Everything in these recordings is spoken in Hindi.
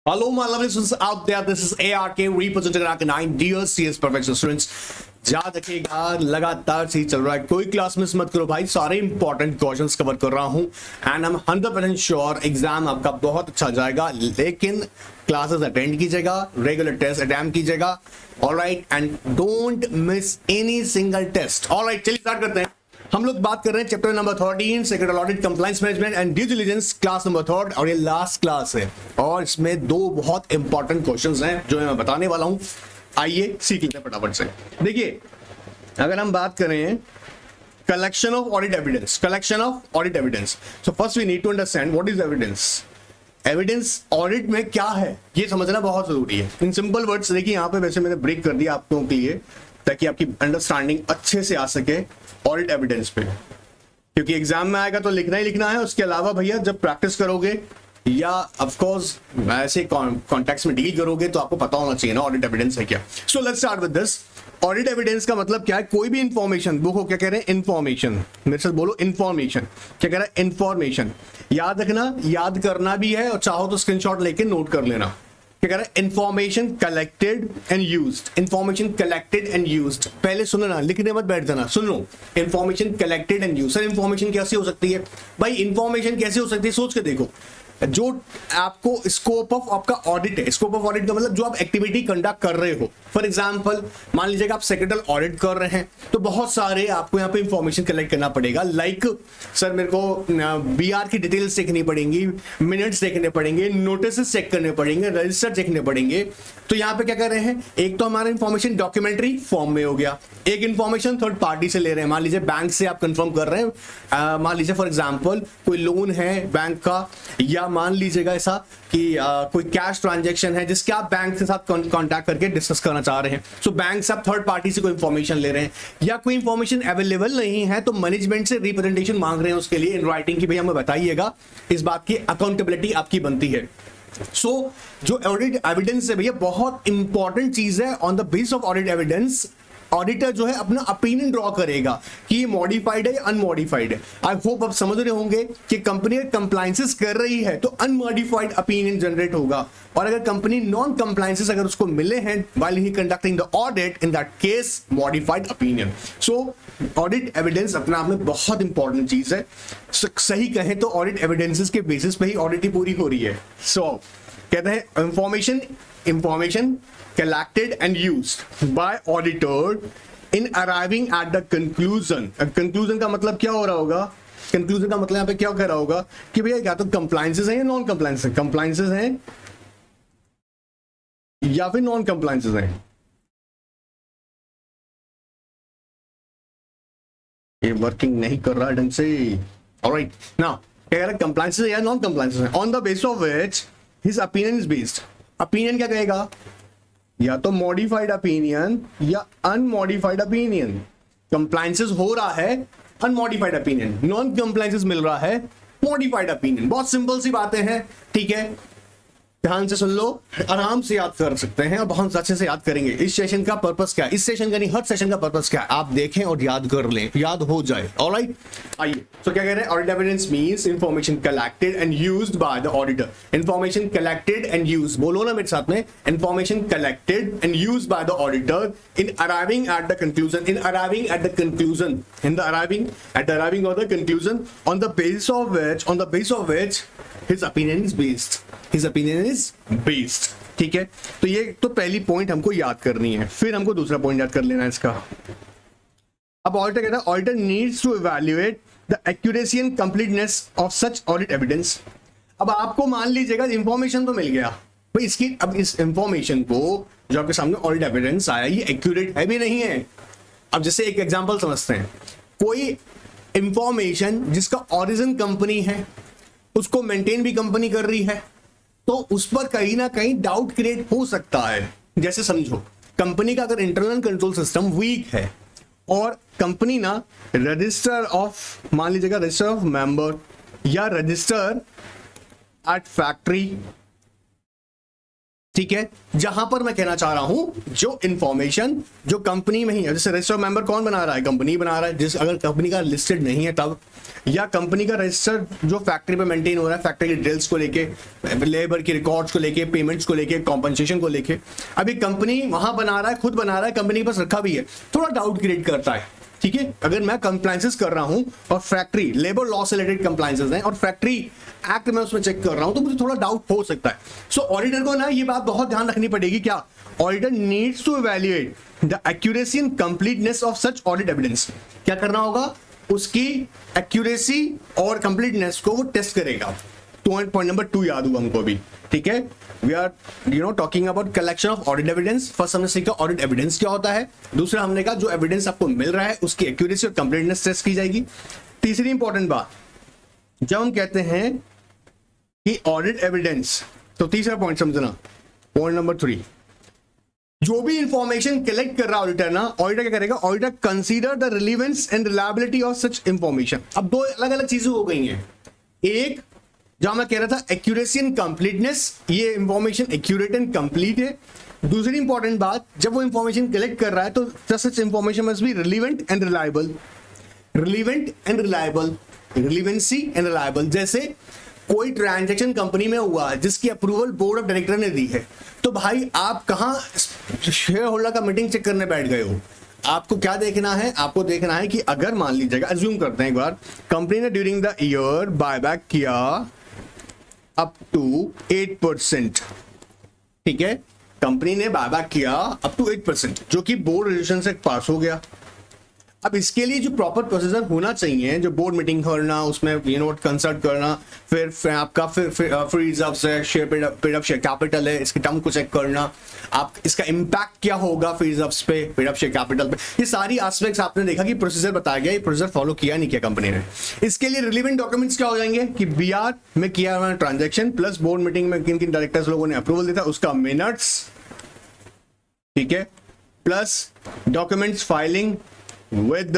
Hello, my lovely students out there. This is ARK representing ARK9. Dear CS Perfection students, याद रखिएगा लगातार सही चल रहा है, कोई क्लास मिस मत करो भाई, सारे इंपॉर्टेंट क्वेश्चंस कवर कर रहा हूं and I am 100% sure exam आपका बहुत अच्छा जाएगा, लेकिन क्लासेस अटेंड कीजिएगा, रेगुलर टेस्ट अटेम्प्ट कीजिएगा, alright, and don't miss any single test. Alright, चलिए स्टार्ट करते हैं। हम लोग बात कर रहे हैं chapter number 13 secretary audit compliance management and due diligence, class number 3, और ये लास्ट क्लास है और इसमें दो बहुत इंपॉर्टेंट क्वेश्चंस हैं जो मैं बताने वाला हूं। आइए सीख लेते हैं फटाफट से। देखिए, अगर हम बात करें collection of audit evidence, collection of audit evidence, so first we need to understand what is evidence. Evidence audit में क्या है ये समझना बहुत जरूरी है। इन सिंपल वर्ड्स देखिए, यहाँ पे वैसे मैंने ब्रेक कर दिया आप लोगों के लिए ताकि आपकी अंडरस्टैंडिंग अच्छे से आ सके ऑडिट एविडेंस पे, क्योंकि एग्जाम में आएगा तो लिखना ही लिखना है। उसके अलावा भैया जब प्रैक्टिस करोगे या ऑफ कोर्स ऐसे कॉन्टेक्स्ट में डील करोगे तो आपको पता होना चाहिए ना ऑडिट एविडेंस है क्या। So let's start with this. Audit evidence का मतलब क्या है? कोई भी इंफॉर्मेशन, वो क्या कह रहे हैं? इंफॉर्मेशन। मेरे साथ बोलो इंफॉर्मेशन। क्या कह रहा है? इंफॉर्मेशन। याद रखना, याद करना भी है और चाहो तो स्क्रीनशॉट लेके नोट कर लेना। क्या कह रहा है? Information collected and used. Information collected and used, पहले सुनो ना, लिखने मत बैठ जाना, सुन लो। Information collected and used. Sir information कैसे हो सकती है? भाई इंफॉर्मेशन कैसे हो सकती है सोच के देखो। जो आपको स्कोप ऑफ आपका ऑडिट है, स्कोप ऑफ ऑडिट का मतलब जो आप एक्टिविटी कंडक्ट कर रहे हो। फॉर एग्जांपल मान लीजिएगा आप सेक्रेटरी ऑडिट कर रहे हैं तो बहुत सारे आपको यहाँ पे इंफॉर्मेशन कलेक्ट करना पड़ेगा। लाइक सर मेरे को बीआर की डिटेल्स देखनी पड़ेंगी, मिनट्स देखने पड़ेंगे, नोटिस चेक करने पड़ेंगे, रजिस्टर देखने पड़ेंगे। तो यहाँ पे क्या कर रहे हैं? एक तो हमारा इंफॉर्मेशन डॉक्यूमेंट्री फॉर्म में हो गया, एक इंफॉर्मेशन थर्ड पार्टी से ले रहे हैं। मान लीजिए बैंक से आप कंफर्म कर रहे हैं, मान लीजिए फॉर एग्जांपल कोई लोन है बैंक का, या मान लीजिएगा ऐसा कि कोई कैश ट्रांजैक्शन है जिसके आप बैंक के साथ कांटेक्ट करके डिस्कस करना चाह रहे हैं। सो बैंक से आप थर्ड पार्टी से कोई इंफॉर्मेशन ले रहे हैं, या कोई इंफॉर्मेशन अवेलेबल नहीं है तो मैनेजमेंट से रिप्रेजेंटेशन मांग रहे हैं उसके लिए इन राइटिंग की, भैया हमें बताइएगा। इस बात की अकाउंटेबिलिटी आपकी बनती है। सो जो ऑडिट एविडेंस है भैया बहुत इंपॉर्टेंट चीज है। On the base of audit evidence auditor जो है अपना ओपिनियन ड्रॉ करेगा कि ये मॉडिफाइड है या अनमॉडिफाइड है। आई होप आप समझ रहे होंगे कि कंपनी कंप्लायंसेस कर रही है तो अनमॉडिफाइड ओपिनियन जनरेट होगा, और अगर कंपनी नॉन कंप्लायंसेस अगर उसको मिले हैं while he conducting the audit, in that case modified opinion. So audit evidence अपने आप में बहुत इंपॉर्टेंट चीज है। सही कहें तो ऑडिट एविडेंसेस के बेसिस पे ही ऑडिट ही पूरी हो रही है। सो कहते हैं information collected and used by auditor in arriving at the conclusion। conclusion का मतलब क्या हो रहा होगा? conclusion का मतलब यहाँ पे क्या कह रहा होगा कि भैया या तो compliances हैं या नॉन compliances हैं, compliances हैं या फिर नॉन compliances हैं। ये वर्किंग नहीं कर रहा ढंग से। ऑलराइट, नाउ क्या कह रहा है? compliances या नॉन compliances हैं, on the base of which his opinion is based. Opinion क्या कहेगा? या तो मॉडिफाइड ओपिनियन या अनमॉडिफाइड ओपिनियन। कंप्लायंसेस हो रहा है अनमॉडिफाइड ओपिनियन, नॉन कंप्लायंसेस मिल रहा है मॉडिफाइड ओपिनियन। बहुत सिंपल सी बातें हैं, ठीक है, ध्यान से सुन लो, आराम से याद कर सकते हैं और बहुत अच्छे से याद करेंगे। इस सेशन का पर्पस क्या है? इस सेशन का नहीं, हर सेशन का पर्पस क्या है? आप देखें और याद कर लें, याद हो जाए। ऑलराइट, आइए। सो क्या कह रहे हैं? Audit evidence means information collected and used by the auditor. Information collected and used, बोलो ना मेरे साथ में, information collected and used by the auditor in arriving at the conclusion, in arriving at the conclusion, in the arriving at the arriving of the conclusion, on the base of which his opinion is based, his opinion is based। ठीक है, तो ये तो पहली पॉइंट हमको याद करनी है, फिर हमको दूसरा पॉइंट याद कर लेना है इसका। अब ऑडिटर कहता है auditor needs to evaluate the accuracy and completeness of such audit evidence. अब आपको मान लीजिएगा इंफॉर्मेशन तो मिल गया भाई इसकी, अब इस इंफॉर्मेशन को जो आपके सामने ऑडिट एविडेंस आया ये एक्यूरेट है भी नहीं है। अब जैसे एक एग्जांपल समझते हैं, कोई इंफॉर्मेशन जिसका ओरिजिन कंपनी है उसको मेंटेन भी कंपनी कर रही है तो उस पर कहीं ना कहीं डाउट क्रिएट हो सकता है। जैसे समझो कंपनी का अगर इंटरनल कंट्रोल सिस्टम वीक है और कंपनी ना रजिस्टर ऑफ, मान लीजिएगा रजिस्टर ऑफ मेंबर या रजिस्टर एट फैक्ट्री ठीक है, जहां पर मैं कहना चाह रहा हूं जो इंफॉर्मेशन जो कंपनी में ही है, जैसे रजिस्टर मेंबर कौन बना रहा है, कंपनी बना रहा है, जिस अगर कंपनी का लिस्टेड नहीं है तब, या कंपनी का रजिस्टर जो फैक्ट्री पे मेंटेन हो रहा है, फैक्ट्री की ड्रिल्स को लेके, लेबर के रिकॉर्ड्स को लेके, पेमेंट्स को लेके, कॉम्पनसेशन को लेके, अभी कंपनी वहां बना रहा है, खुद बना रहा है, कंपनी के पास रखा भी है, थोड़ा डाउट क्रिएट करता है। ठीक है, अगर मैं कंप्लायंसेस कर रहा हूं और फैक्ट्री लेबर लॉ से रिलेटेड कंप्लायंसेस हैं और फैक्ट्री एक्ट में उसमें चेक कर रहा हूं, तो मुझे थोड़ा डाउट हो सकता है। सो ऑडिटर को ना ये बात बहुत ध्यान रखनी पड़ेगी, क्या auditor needs to evaluate the accuracy and completeness of such audit evidence. क्या करना होगा, उसकी एक्यूरेसी और कंप्लीटनेस को वो टेस्ट करेगा। पॉइंट नंबर 2 याद हुआ हमको भी। ठीक है, we are talking about collection of audit evidence. First हमने सीखा ऑडिट एविडेंस क्या होता है, दूसरा हमने कहा जो एविडेंस आपको मिल रहा है उसकी एक्यूरेसी और कंप्लीटनेस टेस्ट की जाएगी। तीसरी इंपॉर्टेंट बात, जब हम कहते हैं कि ऑडिट एविडेंस, तो तीसरा पॉइंट समझना, पॉइंट नंबर 3, जो भी इंफॉर्मेशन कलेक्ट कर रहा है ऑडिटर ना, ऑडिटर क्या करेगा, auditor consider the relevance and reliability of such information. अब दो अलग अलग चीजें हो गई हैं, एक जहां मैं कह रहा था एक्यूरेसी एंड कंप्लीटनेस, ये इंफॉर्मेशन एक्यूरेट एंड कंप्लीट है। दूसरी इंपॉर्टेंट बात, जब वो इंफॉर्मेशन कलेक्ट कर रहा है तो सच information must be relevant and reliable. Relevant and reliable, relevancy and reliable, जैसे कोई ट्रांजैक्शन कंपनी में हुआ है जिसकी अप्रूवल बोर्ड ऑफ डायरेक्टर ने दी है, तो भाई आप कहां शेयर होल्डर का मीटिंग चेक करने बैठ गए हो। आपको क्या देखना है, आपको देखना है कि अगर मान लीजिएगा, अज्यूम करते हैं एक बार, कंपनी ने ड्यूरिंग द ईयर बायबैक किया अप टू 8%। ठीक है, कंपनी ने बायबैक किया अप टू 8%, जो कि बोर्ड रेजोल्यूशन से पास हो गया। अब इसके लिए जो प्रॉपर प्रोसीजर होना चाहिए, जो बोर्ड मीटिंग करना, उसमें कंसल्ट करना, फिर आपका फिर रिजर्व है, share paid up share capital है, इसके टर्म को चेक करना, आप इसका इंपैक्ट क्या होगा फिर रिजर्व्स पे, पेड अप शेयर कैपिटल पे, ये सारी एस्पेक्ट्स आपने देखा कि प्रोसीजर बताया गया, ये प्रोसीजर फॉलो किया नहीं किया कंपनी ने। इसके लिए रिलेवेंट डॉक्यूमेंट्स क्या हो जाएंगे कि बीआर में किया हुआ ट्रांजेक्शन प्लस बोर्ड मीटिंग में किन किन डायरेक्टर्स लोगों ने अप्रूवल दिया था उसका मिनट्स, ठीक है, plus documents filing with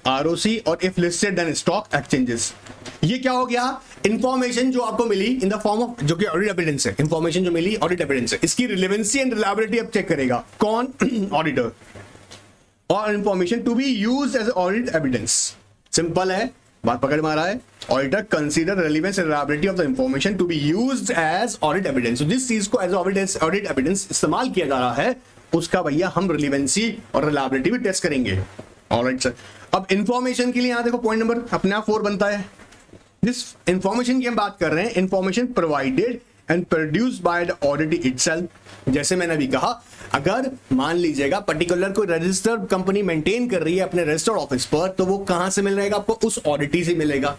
ROC और if listed then stock exchanges। ये क्या हो गया, इंफॉर्मेशन जो आपको मिली इन द फॉर्म ऑफ, जो कि ऑडिट एविडेंस है, इंफॉर्मेशन जो मिली ऑडिट एविडेंस है, इसकी रिलेवेंसी एंड रिलायबिलिटी अब चेक करेगा कौन, ऑडिटर। और information to be used as audit evidence, simple है, बात पकड़ में आ रहा है। Auditor consider relevance and reliability of the information to be used as audit evidence. जिस चीज को एज ऑडिट एविडेंस इस्तेमाल किया जा रहा है उसका भैया हम रिलेवेंसी और रिलायबिलिटी भी टेस्ट करेंगे। ऑलराइट सर, अब इंफॉर्मेशन के लिए यहां देखो पॉइंट नंबर अपने आप 4 बनता है। जिस इंफॉर्मेशन की हम बात कर रहे हैं, information provided and produced by the auditor itself. जैसे मैंने अभी कहा, अगर मान लीजिएगा पर्टिकुलर कोई रजिस्टर्ड कंपनी मेंटेन कर रही है अपने रजिस्टर्ड ऑफिस पर, तो वो कहां से मिलेगा आपको, उस ऑडिटी से मिलेगा।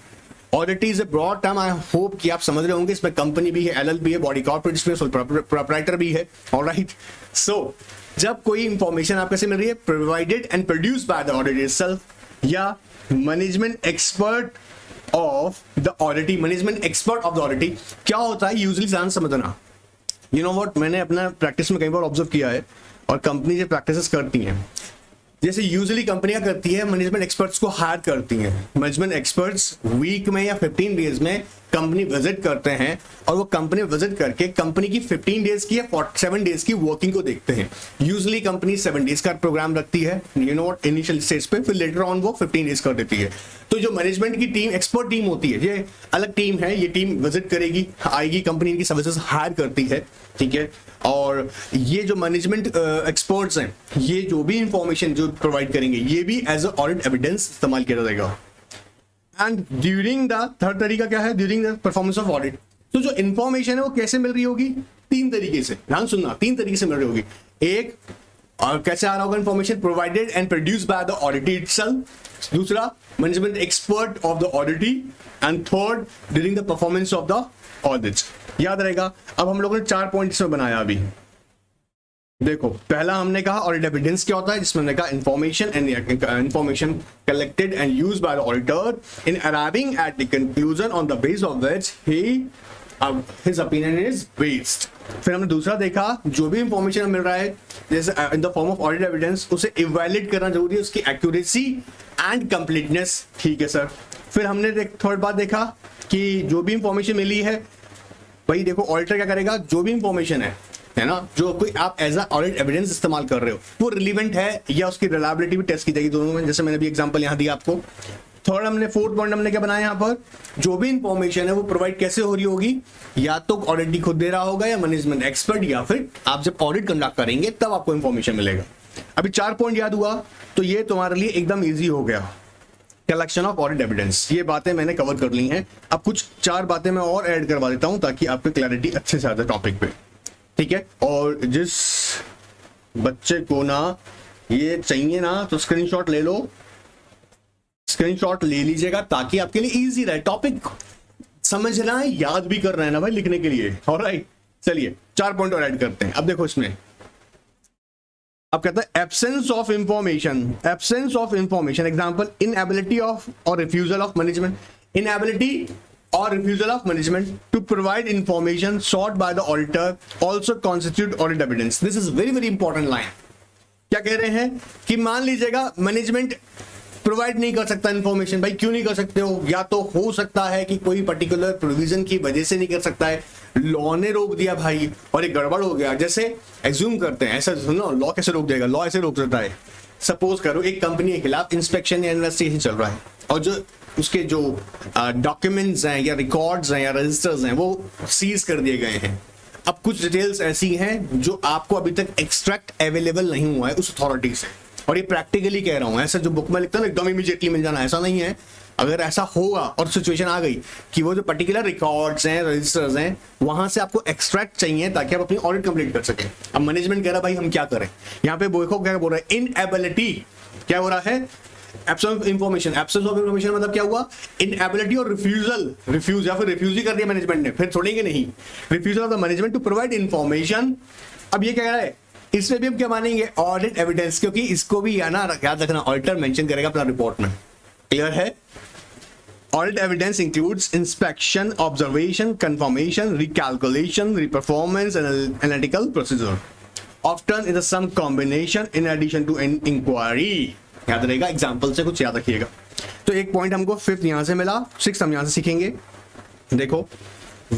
Auditee is a broad term, I hope कि आप समझ रहे होंगे, इसमें कंपनी भी है, एलएल भी है, बॉडी कॉर्पोरेट भी, प्रोप्राइटर भी है। ऑलराइट, सो जब कोई इंफॉर्मेशन आपको से मिल रही है provided and produced by the auditor itself या management expert of the auditee, management expert of the auditee, क्या होता है यूजुअली ध्यान समझना। यू नो व्हाट, मैंने अपना प्रैक्टिस में कई बार ऑब्जर्व किया है और कंपनी जो प्रैक्टिसेस करती हैं, जैसे यूजुअली कंपनियां करती है, मैनेजमेंट एक्सपर्ट्स को हायर करती हैं। मैनेजमेंट एक्सपर्ट्स वीक में या 15 डेज में कंपनी विजिट करते हैं और वो कंपनी विजिट करके कंपनी की 15 डेज की या 7 डेज की वर्किंग को देखते हैं। यूजुअली कंपनी 7 डेज का प्रोग्राम रखती है, यू नो इनिशियल स्टेज पे, फिर लेटर ऑन वो 15 डेज कर देती है। तो जो मैनेजमेंट की टीम, एक्सपर्ट टीम होती है, ये अलग टीम है, ये टीम विजिट करेगी, आएगी, कंपनी इनकी सर्विसेज हायर करती है, ठीक है। और ये जो मैनेजमेंट एक्सपर्ट्स हैं, ये जो भी इंफॉर्मेशन जो प्रोवाइड करेंगे, ये भी एज अ ऑडिट एविडेंस इस्तेमाल किया जाएगा। एंड ड्यूरिंग द थर्ड तरीका क्या है, during the performance of audit. तो जो इंफॉर्मेशन है वो कैसे मिल रही होगी, 3 तरीके से, ध्यान सुनना, 3 तरीके से मिल रही होगी। एक, और कैसे आ रहा होगा information, provided and produced by the auditor itself. दूसरा, management expert of the auditee. And third, during the performance of the audit. याद रहेगा। अब हम लोगों ने 4 पॉइंट्स में बनाया अभी। देखो, पहला हमने कहा ऑडिट एविडेंस क्या होता है, जिसमें हमने कहा information and information collected and used by the auditor in arriving at the conclusion on the base of which his opinion is based. फिर हमने दूसरा देखा, जो भी इंफॉर्मेशन मिल रहा है जैसे in the form of audit evidence, उसे इवैल्यूएट करना जरूरी है, उसकी एक्यूरेसी एंड कंप्लीटनेस, ठीक है सर। फिर हमने थर्ड बात देखा कि जो भी इंफॉर्मेशन मिली है, भाई देखो ऑडिटर क्या करेगा, जो भी इंफॉर्मेशन है है ना, जो कोई आप एज अ ऑडिट एविडेंस इस्तेमाल कर रहे हो वो रिलीवेंट है या उसकी रिलायबिलिटी भी टेस्ट की जाएगी दोनों में। जैसे मैंने भी एग्जांपल यहाँ दिया आपको। फोर्थ पॉइंट हमने क्या बनाया यहाँ पर, जो भी इंफॉर्मेशन है वो प्रोवाइड कैसे हो रही होगी, या तो ऑडिट खुद दे रहा होगा या मैनेजमेंट एक्सपर्ट, या फिर आप जब ऑडिट कंडक्ट करेंगे तब आपको इंफॉर्मेशन मिलेगा। अभी 4 पॉइंट याद हुआ तो ये तुम्हारे लिए एकदम ईजी हो गया। कलेक्शन ऑफ ऑडिट एविडेंस, ये बातें मैंने कवर कर ली हैं। अब कुछ 4 बातें मैं और ऐड करवा देता हूं ताकि आपको क्लैरिटी अच्छे से आ जाए टॉपिक पे, ठीक है। और जिस बच्चे को ना ये चाहिए ना तो स्क्रीनशॉट ले लो, स्क्रीनशॉट ले लीजिएगा ताकि आपके लिए इजी रहे। टॉपिक समझना है, याद भी करना है ना भाई लिखने के लिए। ऑलराइट, चलिए 4 पॉइंट और ऐड करते हैं। अब देखो इसमें अब कहता है absence of information, absence of information example inability of और refusal of management, inability or refusal of management to provide information sought by the auditor also constitute audit evidence. This is very important line. क्या कह रहे हैं कि मान लीजिएगा मैनेजमेंट प्रोवाइड नहीं कर सकता इंफॉर्मेशन। भाई क्यों नहीं कर सकते हो, या तो हो सकता है कि कोई पर्टिकुलर प्रोविजन की वजह से नहीं कर सकता है, लॉ ने रोक दिया भाई और एक गड़बड़ हो गया। जैसे एज्यूम करते हैं, ऐसा सुनो, लॉ कैसे रोक देगा, लॉ ऐसे रोक सकता है। सपोज करो एक कंपनी के खिलाफ इंस्पेक्शन या इन्वेस्टिगेशन चल रहा है और जो उसके जो डॉक्यूमेंट्स हैं या रिकॉर्ड्स हैं या रजिस्टर्स हैं वो सीज कर दिए गए हैं। अब कुछ डिटेल्स ऐसी हैं जो आपको अभी तक एक्सट्रैक्ट अवेलेबल नहीं हुआ है उस अथॉरिटी से, और ये प्रैक्टिकली कह रहा हूं, ऐसा जो बुक में लिखता है ना एकदम इमीडिएटली मिल जाना, ऐसा नहीं है। अगर ऐसा होगा और सिचुएशन आ गई कि वो जो पर्टिकुलर रिकॉर्ड्स हैं, रजिस्टर्स हैं, वहां से आपको एक्सट्रैक्ट चाहिए ताकि आप अपनी ऑडिट कंप्लीट कर सकें। अब मैनेजमेंट कह रहा है भाई हम क्या करें, यहाँ पे देखो क्या बोल रहा है, इनएबिलिटी क्या हो रहा है, absence of information. Absence of information मतलब क्या हुआ, इनएबिलिटी और रिफ्यूजल, रिफ्यूज या फिर रिफ्यूज ही कर दिया मैनेजमेंट ने, फिर छोड़ेंगे नहीं। Refusal of the management to provide information. अब ये क्या कह रहा है, इसमें भी हम क्या मानेंगे, ऑडिट एविडेंस, क्योंकि इसको भी है ना याद रखना ऑडिटर मेंशन करेगा अपना रिपोर्ट में। क्लियर है। Audit evidence includes inspection, observation, confirmation, recalculation, reperformance, and analytical procedure. Often it is some combination in addition to an inquiry. याद रहेगा, एग्जाम्पल से कुछ याद रखिएगा। तो एक पॉइंट हमको 5th यहां से मिला, 6th हम यहां से सीखेंगे। देखो,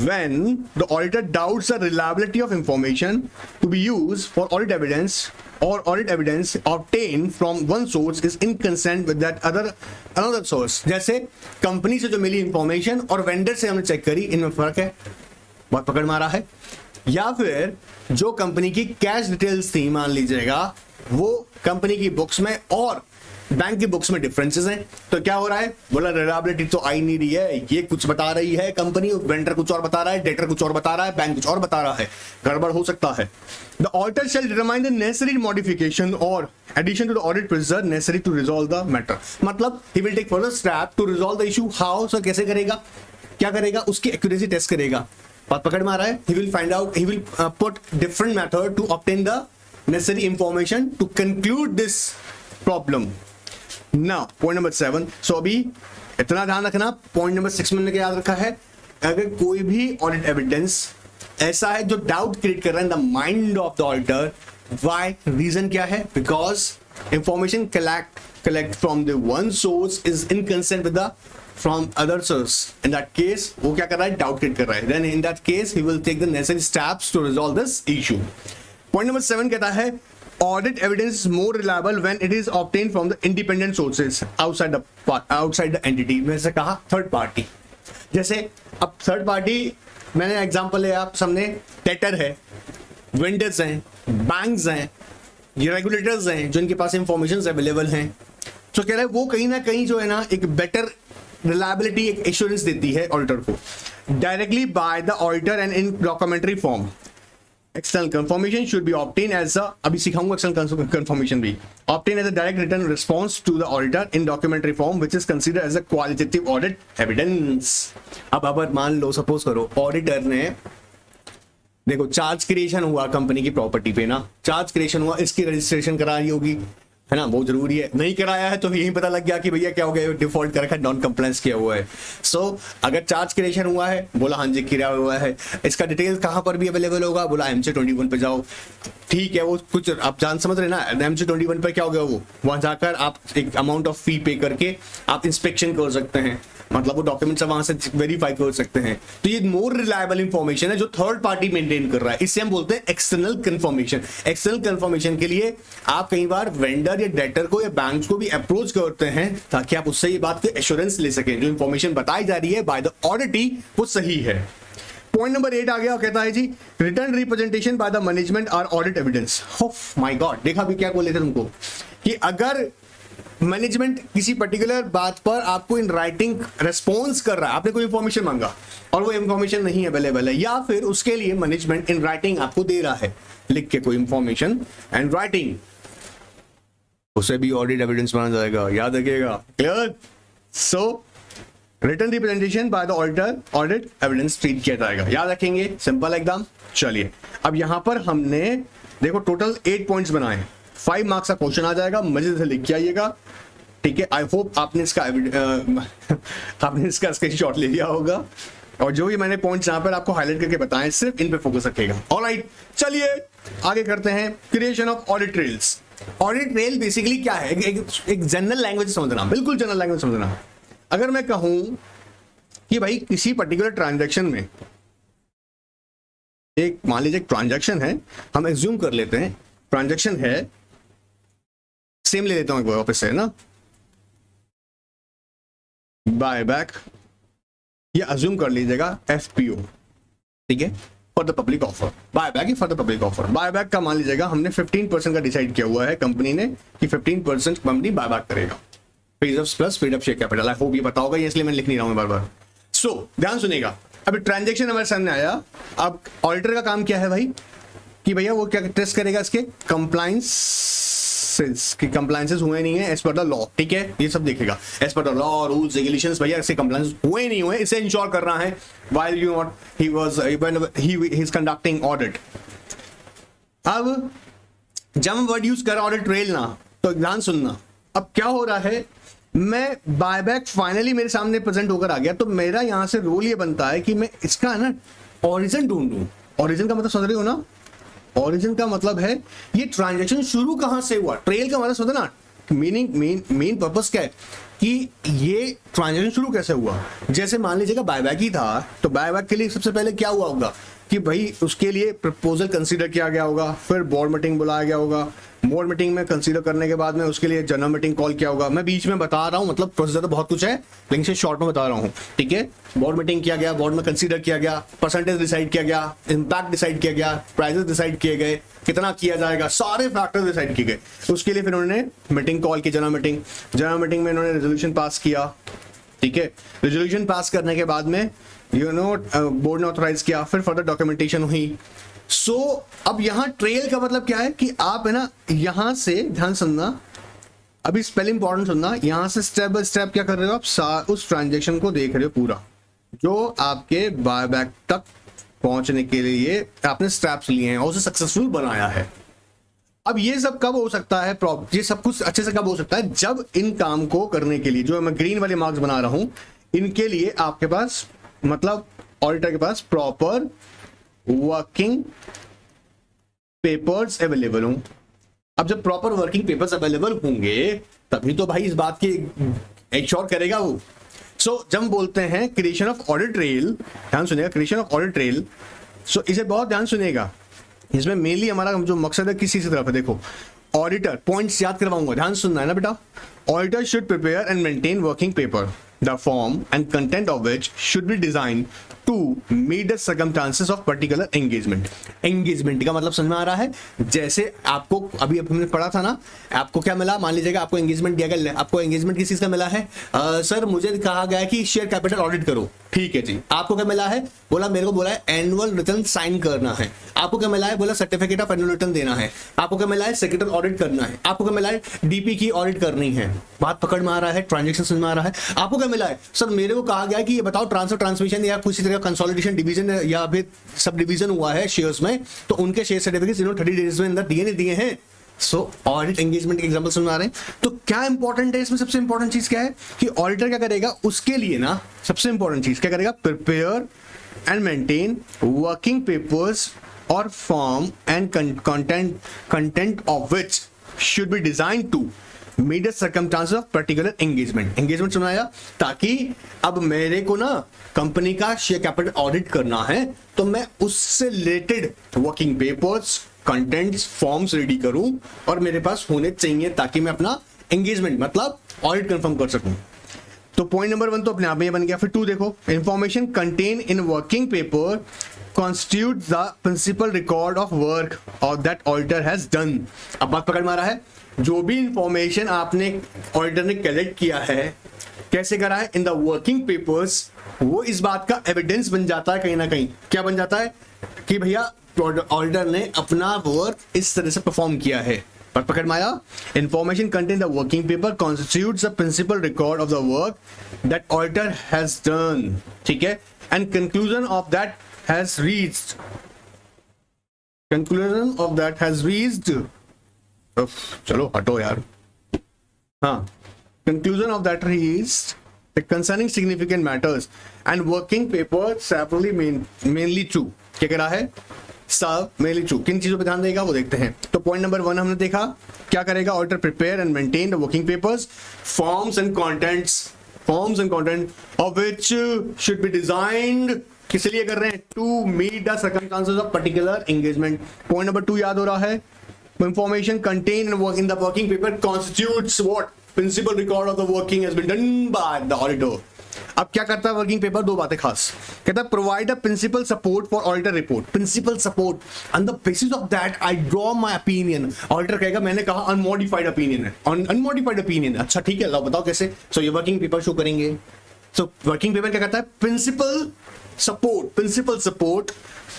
when the auditor doubts the reliability of information to be used for audit evidence or audit evidence obtained from one source is inconsistent with that another source. जैसे कंपनी से जो मिली इंफॉर्मेशन और वेंडर से हमने चेक करी, इनमें फर्क है, बहुत पकड़ मारा है। या फिर जो कंपनी की कैश डिटेल्स थी मान लीजिएगा, वो कंपनी की बुक्स में और बैंक की बुक्स में डिफरेंसेस हैं, तो क्या हो रहा है, बोला रिलायबिलिटी तो आई नहीं रही है, ये कुछ बता रही है कंपनी, वेंडर कुछ और बता रहा है, डेटर कुछ और बता रहा है, बैंक कुछ और बता रहा है, गड़बड़ हो सकता है। The auditor shall determine the necessary modification और addition to the audit procedure necessary to resolve the matter. मतलब he will take further step to resolve the issue. How, sir कैसे करेगा, क्या करेगा, उसकी एक्यूरेसी टेस्ट करेगा। बात पकड़ में आ रहा है। He will find out, he will put different method to obtain the necessary information to conclude this problem. Now, point number 7. So अभी इतना ध्यान रखना, point number 6 मैंने क्या याद रखा है, अगर कोई भी ऑडिट एविडेंस ऐसा है जो डाउट क्रिएट कर रहा है in the mind of the auditor, why, reason क्या है, because information collect from the one source is inconsistent with the from other source. In that case वो क्या कर रहा है, डाउट क्रिएट कर रहा है। Then in that case he will take the necessary steps to resolve this issue. Point number 7 कहता है audit evidence is more reliable when it is obtained from the independent sources outside the entity. मैंने कहा थर्ड पार्टी। जैसे अब थर्ड पार्टी मैंने एग्जांपल है आप सामने, डेटर है, वेंडर्स हैं, बैंक्स हैं, ये रेगुलेटर्स हैं जो इनके पास इंफॉर्मेशन अवेलेबल हैं। तो कह रहा है वो कहीं ना कहीं जो है ना एक बेटर रिलायबिलिटी, एक एश्योरेंस देती है ऑडिटर को, directly by the auditor and in documentary form. External confirmation should be obtain as a, अभी सिखाऊंगा एक्सटर्नल कंफर्मेशन भी, obtain as a direct return response to the auditor in documentary form which is considered as a qualitative audit evidence. अब अगर मान लो सपोज करो ऑडिटर ने, देखो चार्ज क्रिएशन हुआ कंपनी की प्रॉपर्टी पे ना, चार्ज क्रिएशन हुआ, इसकी रजिस्ट्रेशन करानी होगी, है ना, बहुत जरूरी है। नहीं कराया है तो यही पता लग गया कि भैया क्या हो गया, डिफॉल्ट कर रखा है, नॉन कंप्लायंस किया हुआ है। सो अगर चार्ज क्रिएशन हुआ है, बोला हाँ जी किया हुआ है, इसका डिटेल कहाँ पर भी अवेलेबल होगा, बोला MC21 पे जाओ। ठीक है, वो कुछ आप जान समझ रहे ना, MC21 पर क्या हो गया, वो वहां जाकर आप एक अमाउंट ऑफ फी पे करके आप इंस्पेक्शन कर सकते हैं। मतलब वो डॉक्यूमेंट्स वहां से वेरीफाई कर सकते हैं। तो ये मोर रिलायबल इंफॉर्मेशन है जो थर्ड पार्टी मेंटेन कर रहा है, इससे हम बोलते हैं एक्सटर्नल कंफर्मेशन। एक्सटर्नल कंफर्मेशन के लिए आप कई बार वेंडर या डेटर को या बैंक को भी अप्रोच करते हैं ताकि आप उससे ये बात की एश्योरेंस ले सकें जो इंफॉर्मेशन बताई जा रही है बाय द ऑडिटी वो सही है। पॉइंट नंबर 8 आ गया, कहता है जी return representation by the management और audit evidence. Of my god, देखा भी क्या बोले थे तुमको कि अगर मैनेजमेंट किसी पर्टिकुलर बात पर आपको इन राइटिंग रेस्पॉन्स कर रहा है, आपने कोई इंफॉर्मेशन मांगा और वो इंफॉर्मेशन नहीं अवेलेबल है, या फिर उसके लिए मैनेजमेंट इन राइटिंग आपको दे रहा है लिख के कोई इंफॉर्मेशन एंड राइटिंग, उसे भी ऑडिट एविडेंस माना जाएगा, याद रखिएगा। Clear? So return representation by the auditor audit evidence treat किया जाएगा, याद रखेंगे, सिंपल एकदम। चलिए अब यहां पर हमने देखो टोटल 8 पॉइंट्स बनाए, 5 मार्क्स का क्वेश्चन आ जाएगा, मजे से लिख के आइएगा, ठीक है। आई होप आपने इसका स्क्रीनशॉट ले लिया होगा, और जो भी मैंने पॉइंट्स यहां पर आपको हाईलाइट करके बताएं सिर्फ इन पे फोकस रखिएगा। ऑलराइट, चलिए आगे करते हैं। Creation of audit trails. Audit trail basically क्या है? एक जनरल लैंग्वेज समझना, बिल्कुल जनरल लैंग्वेज समझना। अगर मैं कहूं कि भाई किसी पर्टिकुलर ट्रांजैक्शन में एक मान लीजिए ट्रांजैक्शन है, हम एज्यूम कर लेते हैं ट्रांजैक्शन है, सेम ले लेता हूं एक बार वापस से ना, बाय बैक, ये अज्यूम कर लीजिएगा एफपीओ, ठीक है, for the public offer. Buy back for the public offer, buy back का मान लीजिएगा हमने 15% का डिसाइड किया हुआ है कंपनी ने कि 15% कंपनी बाय बैक करेगा, reserves plus paid up share capital. I hope ये पता होगा, इसलिए मैं लिख नहीं रहा हूं बार बार। सो ध्यान सुनिएगा, अभी ट्रांजैक्शन हमारे सामने आया, अब ऑडिटर का काम क्या है भाई कि भैया वो क्या टेस्ट करेगा, इसके कंप्लायंसेस की कंप्लायंसेस हुए नहीं है एज पर द लॉ, ठीक है, ये सब देखेगा as per the law rules regulations, भैया इसके कंप्लायंस हुए नहीं हुए, इसे इंश्योर कर रहा है while you not he was he is conducting audit. अब जब हम वर्ड यूज कर ऑडिट ट्रेल ना, तो ध्यान सुनना, अब क्या हो रहा है, मैं बायबैक फाइनली मेरे सामने प्रेजेंट होकर आ गया, तो मेरा यहां से रोल ये बनता है कि मैं इसका ना ओरिजिन ढूंढूं। ओरिजिन का मतलब समझ रहे हो ना? ओरिजिन का मतलब है ये ट्रांजैक्शन शुरू कहां से हुआ, ट्रेल का मतलब समझ ना, मीनिंग मेन पर्पस क्या है कि ये ट्रांजैक्शन शुरू कैसे हुआ। जैसे मान लीजिएगा बायबैक ही था, तो बायबैक के लिए सबसे पहले क्या हुआ होगा कि भाई उसके लिए प्रपोजल कंसीडर किया गया होगा, फिर बोर्ड मीटिंग बुलाया गया होगा, बोर्ड मीटिंग में कंसीडर करने के बाद में उसके लिए जनरल मीटिंग कॉल किया होगा। मैं बीच में बता रहा हूं, मतलब प्रोसीजर तो बहुत कुछ है लेकिन से शॉर्ट में बता रहा हूं, ठीक है। बोर्ड मीटिंग किया गया, बोर्ड में कंसीडर किया गया, परसेंटेज डिसाइड किया गया, इम्पैक्ट डिसाइड किया गया, प्राइजेस डिसाइड किए गए, कितना किया जाएगा, सारे फैक्टर डिसाइड किए गए। उसके लिए फिर उन्होंने मीटिंग कॉल की, जनरल मीटिंग में उन्होंने रेजोल्यूशन पास किया, ठीक है। रेजोल्यूशन पास करने के बाद में बोर्ड ने ऑथराइज किया, फिर फर्दर डॉक्यूमेंटेशन हुई। सो अब यहां ट्रेल का मतलब क्या है कि आप है ना, यहां से ध्यान सुनना, अभी स्पेलिंग इंपॉर्टेंट सुनना, यहां से स्टेप बाय स्टेप क्या कर रहे हो आप, उस ट्रांजैक्शन को देख रहे हो पूरा, जो आपके बायबैक तक पहुंचने के लिए आपने स्टेप्स लिए हैं और उसे सक्सेसफुल बनाया है। अब ये सब कब हो सकता है, ये सब कुछ अच्छे से कब हो सकता है, जब इन काम को करने के लिए जो मैं ग्रीन वाले मार्क्स बना रहा हूं, इनके लिए आपके पास मतलब ऑडिटर के पास प्रॉपर वर्किंग पेपर्स अवेलेबल हों। अब जब प्रॉपर वर्किंग पेपर्स अवेलेबल होंगे तभी तो भाई इस बात की इंश्योर करेगा वो। सो जब हम बोलते हैं क्रिएशन ऑफ ऑडिट ट्रेल, ध्यान सुनिएगा, क्रिएशन ऑफ ऑडिट ट्रेल, सो इसे बहुत ध्यान सुनिएगा, इसमें मेनली हमारा जो मकसद है किसी तरफ है, देखो ऑडिटर पॉइंट्स याद करवाऊंगा, ध्यान सुनना है ना बेटा। Auditor should prepare and maintain working paper, the form and content of which should be designed to meet the circumstances of particular engagement। engagement का मतलब समझ में आ रहा है, जैसे आपको अभी हमने पढ़ा था ना, आपको क्या मिला, मान लीजिएगा आपको एंगेजमेंट दिया गया, आपको एंगेजमेंट किस चीज का मिला है, सर मुझे कहा गया कि शेयर कैपिटल ऑडिट करो, ठीक है जी। आपको क्या मिला है, बोला मेरे को बोला है एनुअल रिटर्न साइन करना है। आपको क्या मिला है, बोला सर्टिफिकेट ऑफ एनुअल रिटर्न देना है। आपको क्या मिला है, सेक्रेटरी ऑडिट करना है। आपको क्या मिला है, डीपी की ऑडिट करनी है। बात पकड़ में आ रहा है, ट्रांजेक्शन समझ में आ रहा है। आपको क्या मिला है, सर मेरे को कहा गया कि ये बताओ ट्रांसफर ट्रांसमिशन या किसी तरह कंसोलिडेशन डिवीजन या फिर सब डिवीजन हुआ है शेयर्स में, तो उनके शेयर सर्टिफिकेट्स इन्होंने 30 डेज में अंदर दिए हैं। सो ऑडिट एंगेजमेंट के एग्जांपल समझ आ रहे हैं। तो क्या इंपॉर्टेंट है इसमें, सबसे इंपॉर्टेंट चीज क्या है कि ऑडिटर क्या करेगा, उसके लिए ना सबसे इंपॉर्टेंट चीज क्या करेगा, prepare and maintain working papers और form and content of which should be design to meet the circumstances of particular engagement सुनाया, ताकि अब मेरे को ना कंपनी का शेयर कैपिटल ऑडिट करना है तो मैं उससे related working papers, contents, forms ready करूं और मेरे पास होने चाहिए ताकि मैं अपना एंगेजमेंट मतलब ऑडिट कंफर्म कर सकूं। तो पॉइंट नंबर 1 तो अपने आप में बन गया। फिर 2 देखो, information contain in working paper constitutes the principal record of work or that auditor has done। अब बात पकड़ मारा है, जो भी इंफॉर्मेशन आपने ऑडिटर ने कलेक्ट किया है, कैसे करा है, इन द वर्किंग पेपर्स, वो इस बात का एविडेंस बन जाता है कहीं ना कहीं। क्या बन जाता है कि भैया ऑडिटर ने अपना वर्क इस तरह से परफॉर्म किया है। पर पकड़ माया, information contain the working paper constitutes the principal record of the work that auditor has done, ठीक है, and conclusion of that has reached, conclusion of that has reached, चलो हटो यार, हाँ, conclusion of that reached the concerning significant matters and working paper separately mainly to, क्या कह रहा है, सब mainly to, किन चीजों पे ध्यान देगा वो देखते हैं। तो पॉइंट नंबर 1 हमने देखा, क्या करेगा auditor, prepare and maintain the working papers, forms and content of which should be designed, किस लिए कर रहे हैं, to meet the circumstances of particular engagement. Point number 2 याद हो रहा है, information contain in the working paper constitutes what, principal record of the working has been done by the auditor. अब क्या करता है वर्किंग पेपर, 2 बातें खास, कहता है provide the principal support for auditor report, principal support on the basis of that I draw my opinion. Auditor कहेगा मैंने कहा अनमॉडिफाइड ओपिनियन है, अनमॉडिफाइड ओपिनियन, अच्छा ठीक है, लो बताओ कैसे। सो ये वर्किंग पेपर शो करेंगे। सो वर्किंग पेपर क्या करता है, principal support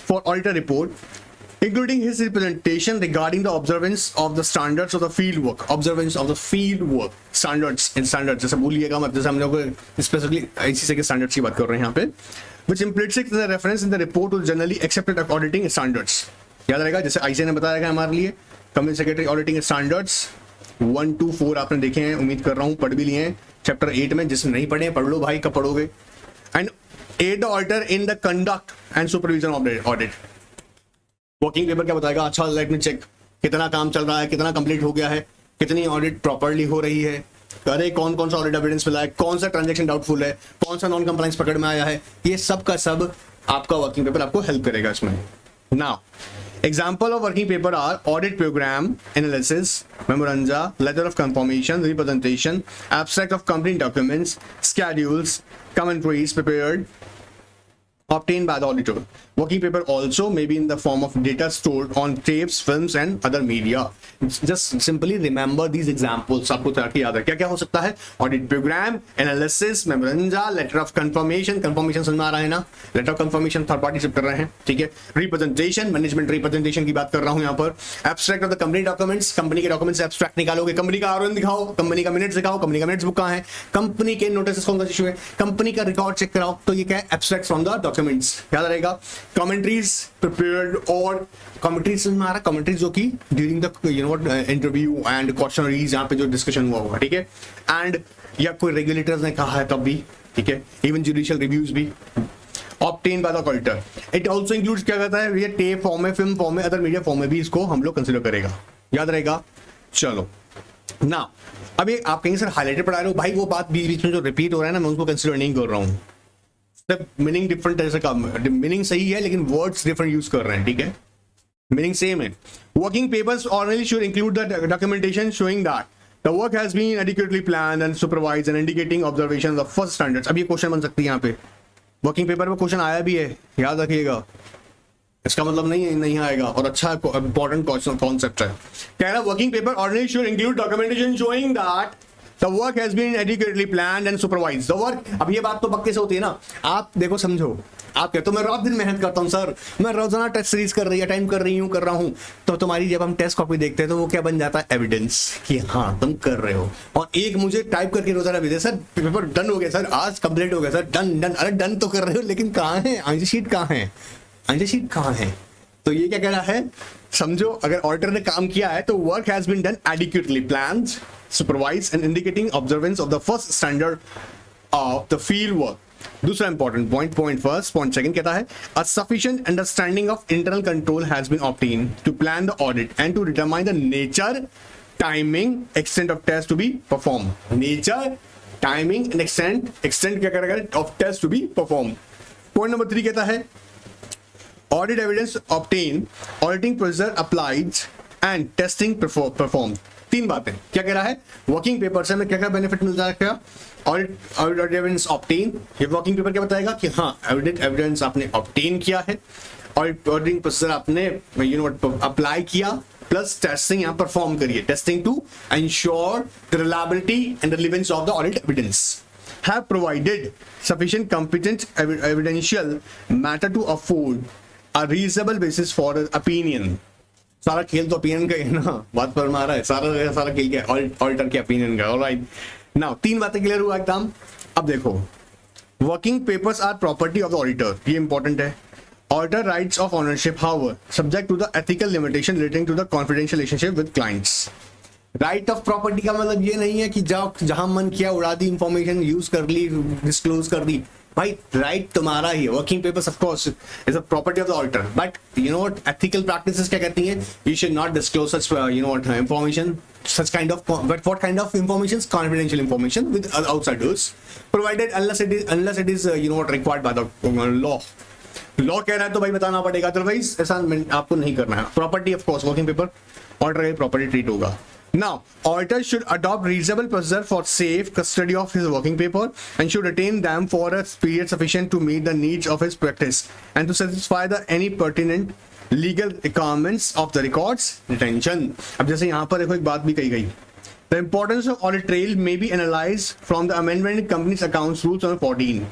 for auditor report, including his representation regarding the observance of the standards of the field work, standards जैसे भूलिएगा मत, जैसे हम लोग स्पेसिफिकली ICSI के स्टैंडर्ड्स की बात कर रहे हैं यहाँ पे, which implicit the reference in the report to generally accepted auditing standards। याद रहेगा, जैसे ICSI ने बताया हमारे लिए company secretary auditing standards 1 to 4 आपने देखे हैं, उम्मीद कर रहा हूँ पढ़ भी लिए हैं चैप्टर 8 में, जिसने नहीं पढ़े पढ़ लो भाई, कब पढ़ोगे। And aid the auditor in the conduct and supervision of the audit। Working paper क्या बताएगा, अच्छा लेट मी चेक कितना काम चल रहा है, कितना कंप्लीट हो गया है, कितनी ऑडिट प्रॉपर्ली हो रही है, अरे कौन कौन सा ऑडिट एविडेंस मिला है, कौन सा ट्रांजैक्शन डाउटफुल है, कौन सा नॉन कंप्लायंस पकड़ में आया है, ये सब का सब आपका वर्किंग पेपर आपको हेल्प करेगा इसमें। Now example of working paper are audit program analysis, memoranda, letter of confirmation, representation, abstract of company documents, schedules, commentaries prepared obtained by the auditor। Working paper also may be in the form of data stored on tapes, films and other media। Just simply remember these examples। आपको ताकि याद है क्या क्या हो सकता है, audit programme, analysis, memoranda, letter of confirmation, confirmation समझ में आ रहा है ना, letter of confirmation third party से कर रहे हैं, ठीक है, रिप्रेजेंटेशन, मैनेजमेंट रिप्रेजेंटेशन की बात कर रहा हूं यहाँ पर, abstract of the company documents, company के डॉक्यूमेंट्स से एब्स्ट्रैक्ट निकालोगे, कंपनी का आरओएन दिखाओ, कंपनी का मिनट्स दिखाओ, कंपनी का मिनट्स बुक कहां है, कंपनी के नोटिस कौन सा इशू है, कंपनी का रिकॉर्ड चेक कराओ, तो ये क्या है, एब्स्ट्रैक्ट फ्रॉम द डॉक्यूमेंट्स, याद रहेगा। कमेंट्रीज प्रिपेयर्ड, और कमेंट्रीज में आ रहा, कमेंट्रीज जो कि during the interview and questionnaires, यहाँ पे जो डिस्कशन हुआ होगा, ठीक है, एंड या कोई रेगुलेटर्स ने कहा है तब भी, ठीक है, इवन जुडिशियल रिव्यूज भी obtain bye the auditor. It also includes, क्या कहता है, ये टेप फॉर्म में, फिल्म फॉर्म में, अदर मीडिया फॉर्म में भी इसको हम लोग कंसीडर करेगा, याद रहेगा। चलो ना, अभी आप कहीं सर हाईलाइटेड पढ़ा रहे हो, भाई वो बात बीच बीच में जो रिपीट हो रहा है ना, मैं उसको कंसीडर नहीं कर रहा हूँ, मीनिंग डिफरेंट तरह से का, मीनिंग सही है लेकिन वर्ड्स डिफरेंट यूज कर रहे हैं, ठीक है, मीनिंग सेम है। Working papers ordinary should include the documentation showing that the work has been adequately planned and supervised and indicating observations of first standards. अब ये क्वेश्चन बन सकती है यहाँ पे, वर्किंग पेपर में क्वेश्चन आया भी है, याद रखिएगा, इसका मतलब नहीं आएगा, और अच्छा इंपॉर्टेंट कॉन्सेप्ट है। कह रहा working paper ordinary should include documentation showing that The work has been adequately planned and supervised. The work, अब ये बात तो पक्के से होती है ना, आप देखो समझो, आप कहते हो मैं रात दिन मेहनत करता हूँ सर, मैं रोजाना टेस्ट सीरीज कर रहा हूँ, तो तुम्हारी जब हम टेस्ट कॉपी देखते हैं तो वो क्या बन जाता है, एविडेंस कि हाँ तुम कर रहे हो। और एक मुझे टाइप करके रोजाना भेजे, सर पेपर डन हो गया सर, आज कंप्लीट हो गया सर, डन, अरे डन तो कर रहे हो लेकिन कहाँ है आंसर शीट कहाँ है, तो ये क्या कह रहा है, समझो अगर ऑडिटर ने काम किया है तो work has been done adequately planned, supervised and indicating observance of the first standard of the field work। दूसरा important point first, point second कहता है a sufficient understanding of internal control has been obtained to plan the audit and to determine the nature, timing, extent of test to be perform. Nature, timing and extent क्या करेगा of test to be perform. Point number 3 कहता है audit evidence obtain, auditing procedure applied and testing perform. 3 बातें क्या कह रहा है, वर्किंग पेपर से हमें क्या क्या बेनिफिट मिल जाएगा। ऑडिट एविडेंस ऑब्टेन, ये वर्किंग पेपर क्या बताएगा कि हाँ ऑडिट एविडेंस आपने ऑब्टेन किया है, ऑडिटिंग प्रोसीजर आपने अप्लाई किया, प्लस टेस्टिंग यहाँ परफॉर्म करिए, testing to ensure the reliability and relevance of the audit evidence, have provided sufficient competent evidential matter to afford a reasonable basis for opinion. सारा खेल तो ओपिनियन का है ना, बात पर मारा है, सारा खेल क्या है ऑडिटर के ओपिनियन का। ऑलराइट, नाउ 3 बातें क्लियर हुआ एकदम। अब देखो, working papers are property of the auditor, ये इंपॉर्टेंट है। Auditor rights of ownership however subject to the ethical limitation relating to the confidential relationship with clients. Right of property का मतलब ये नहीं है कि जाओ जहां मन किया उड़ा दी, इंफॉर्मेशन यूज कर ली, डिस्क्लोज कर दी। भाई राइट तुम्हारा ही है, working papers of course is a property of the auditor, but you know what ethical practices क्या कहती हैं, you should not disclose such you know what information, such kind of but what kind of information is confidential information with outsiders provided unless it is you know what required by the law कह रहा है तो भाई बताना पड़ेगा, अदरवाइज ऐसा आपको नहीं करना है। Property of course working paper auditor की प्रॉपर्टी ट्रीट होगा। Now, auditor should adopt reasonable procedure for safe custody of his working paper and should retain them for a period sufficient to meet the needs of his practice and to satisfy the any pertinent legal requirements of the records retention। अब जैसे यहाँ पर देखो एक बात भी कही गई, the importance of audit trail may be analyzed from the amendment in company's accounts rules number 14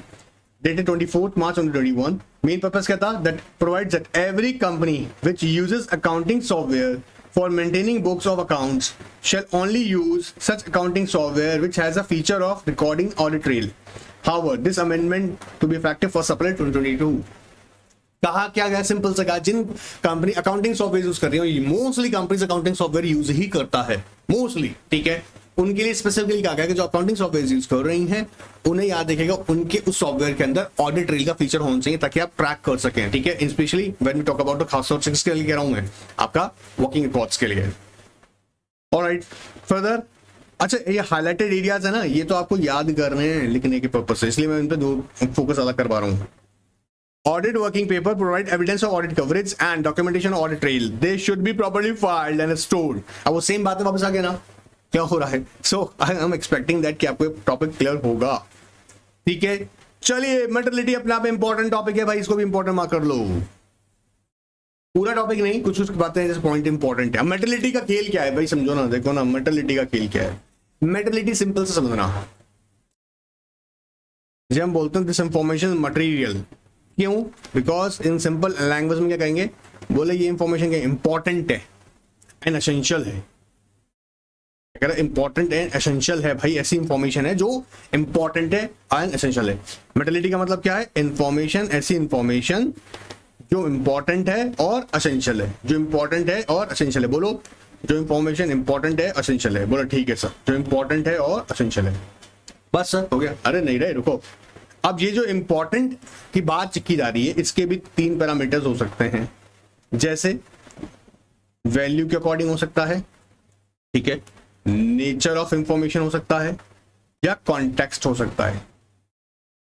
dated 24th March 2021। main purpose क्या था, that provides that every company which uses accounting software for maintaining books of accounts shall only use such accounting software which has a feature of recording audit trail। However, this amendment to be effective for April 2022। कहा क्या गया, सिंपल से कहा, जिन कंपनी अकाउंटिंग सॉफ्टवेयर यूज कर रही है, mostly companies accounting software use ही करता है मोस्टली, ठीक है, उनके लिए स्पेसिफिकली कहा गया कि जो अकाउंटिंग सॉफ्टवेयर यूज कर रही हैं उन्हें याद रखेगा उनके उस सॉफ्टवेयर के अंदर ऑडिट ट्रेल का फीचर होना चाहिए ताकि आप ट्रैक कर सकें, ठीक है, specially when we talk about the खासतौर से किसके लिए कह रहा हूं मैं, आपका वर्किंग रिकॉर्ड्स के लिए। ऑलराइट, फर्दर, अच्छा ये हाईलाइटेड एरियाज है ना, ये तो आपको याद करने हैं लिखने के पर्पज से, इसलिए मैं इन पे दो फोकस अलग करवा रहा हूँ। Audit working paper provide evidence of audit coverage and documentation of audit trail. They should be properly filed and stored। अब वो सेम बात में वापस आ गया ना, क्या हो रहा है। So I am expecting that कि आपको टॉपिक क्लियर होगा, ठीक है। चलिए, मेटर्निटी अपने आप इंपॉर्टेंट टॉपिक है भाई, इसको भी इंपॉर्टेंट मार्क कर लो। पूरा टॉपिक नहीं, कुछ कुछ बातें जैसे पॉइंट इंपॉर्टेंट है। मेटर्निटी का खेल क्या है भाई, समझो ना, देखो ना, मेटर्निटी का खेल क्या है। मेटर्निटी सिंपल से समझना, जब हम बोलते हैं दिस इंफॉर्मेशन मटेरियल, क्यों, बिकॉज इन सिंपल लैंग्वेज में क्या कहेंगे, बोले ये इंफॉर्मेशन क्या इंपॉर्टेंट है एंड एसेंशियल है। अगर इंपॉर्टेंट एंड एसेंशियल है भाई, ऐसी इंफॉर्मेशन है जो इंपॉर्टेंट है एंड एसेंशियल है। मेटर्निटी का मतलब क्या है, इंफॉर्मेशन, ऐसी इंफॉर्मेशन जो इंपॉर्टेंट है और एसेंशियल है, जो इंपॉर्टेंट है और एसेंशियल है। बोलो, जो इंफॉर्मेशन इंपॉर्टेंट है एसेंशियल है। बोलो ठीक है सर, जो इंपॉर्टेंट है और एसेंशियल है, बस सर हो गया। अरे नहीं रे, रुको, अब ये जो इंपॉर्टेंट की बात की जा रही है, इसके भी 3 पैरामीटर्स हो सकते हैं, जैसे वैल्यू के अकॉर्डिंग हो सकता है, ठीक है, नेचर ऑफ इंफॉर्मेशन हो सकता है, या कॉन्टेक्स्ट हो सकता है।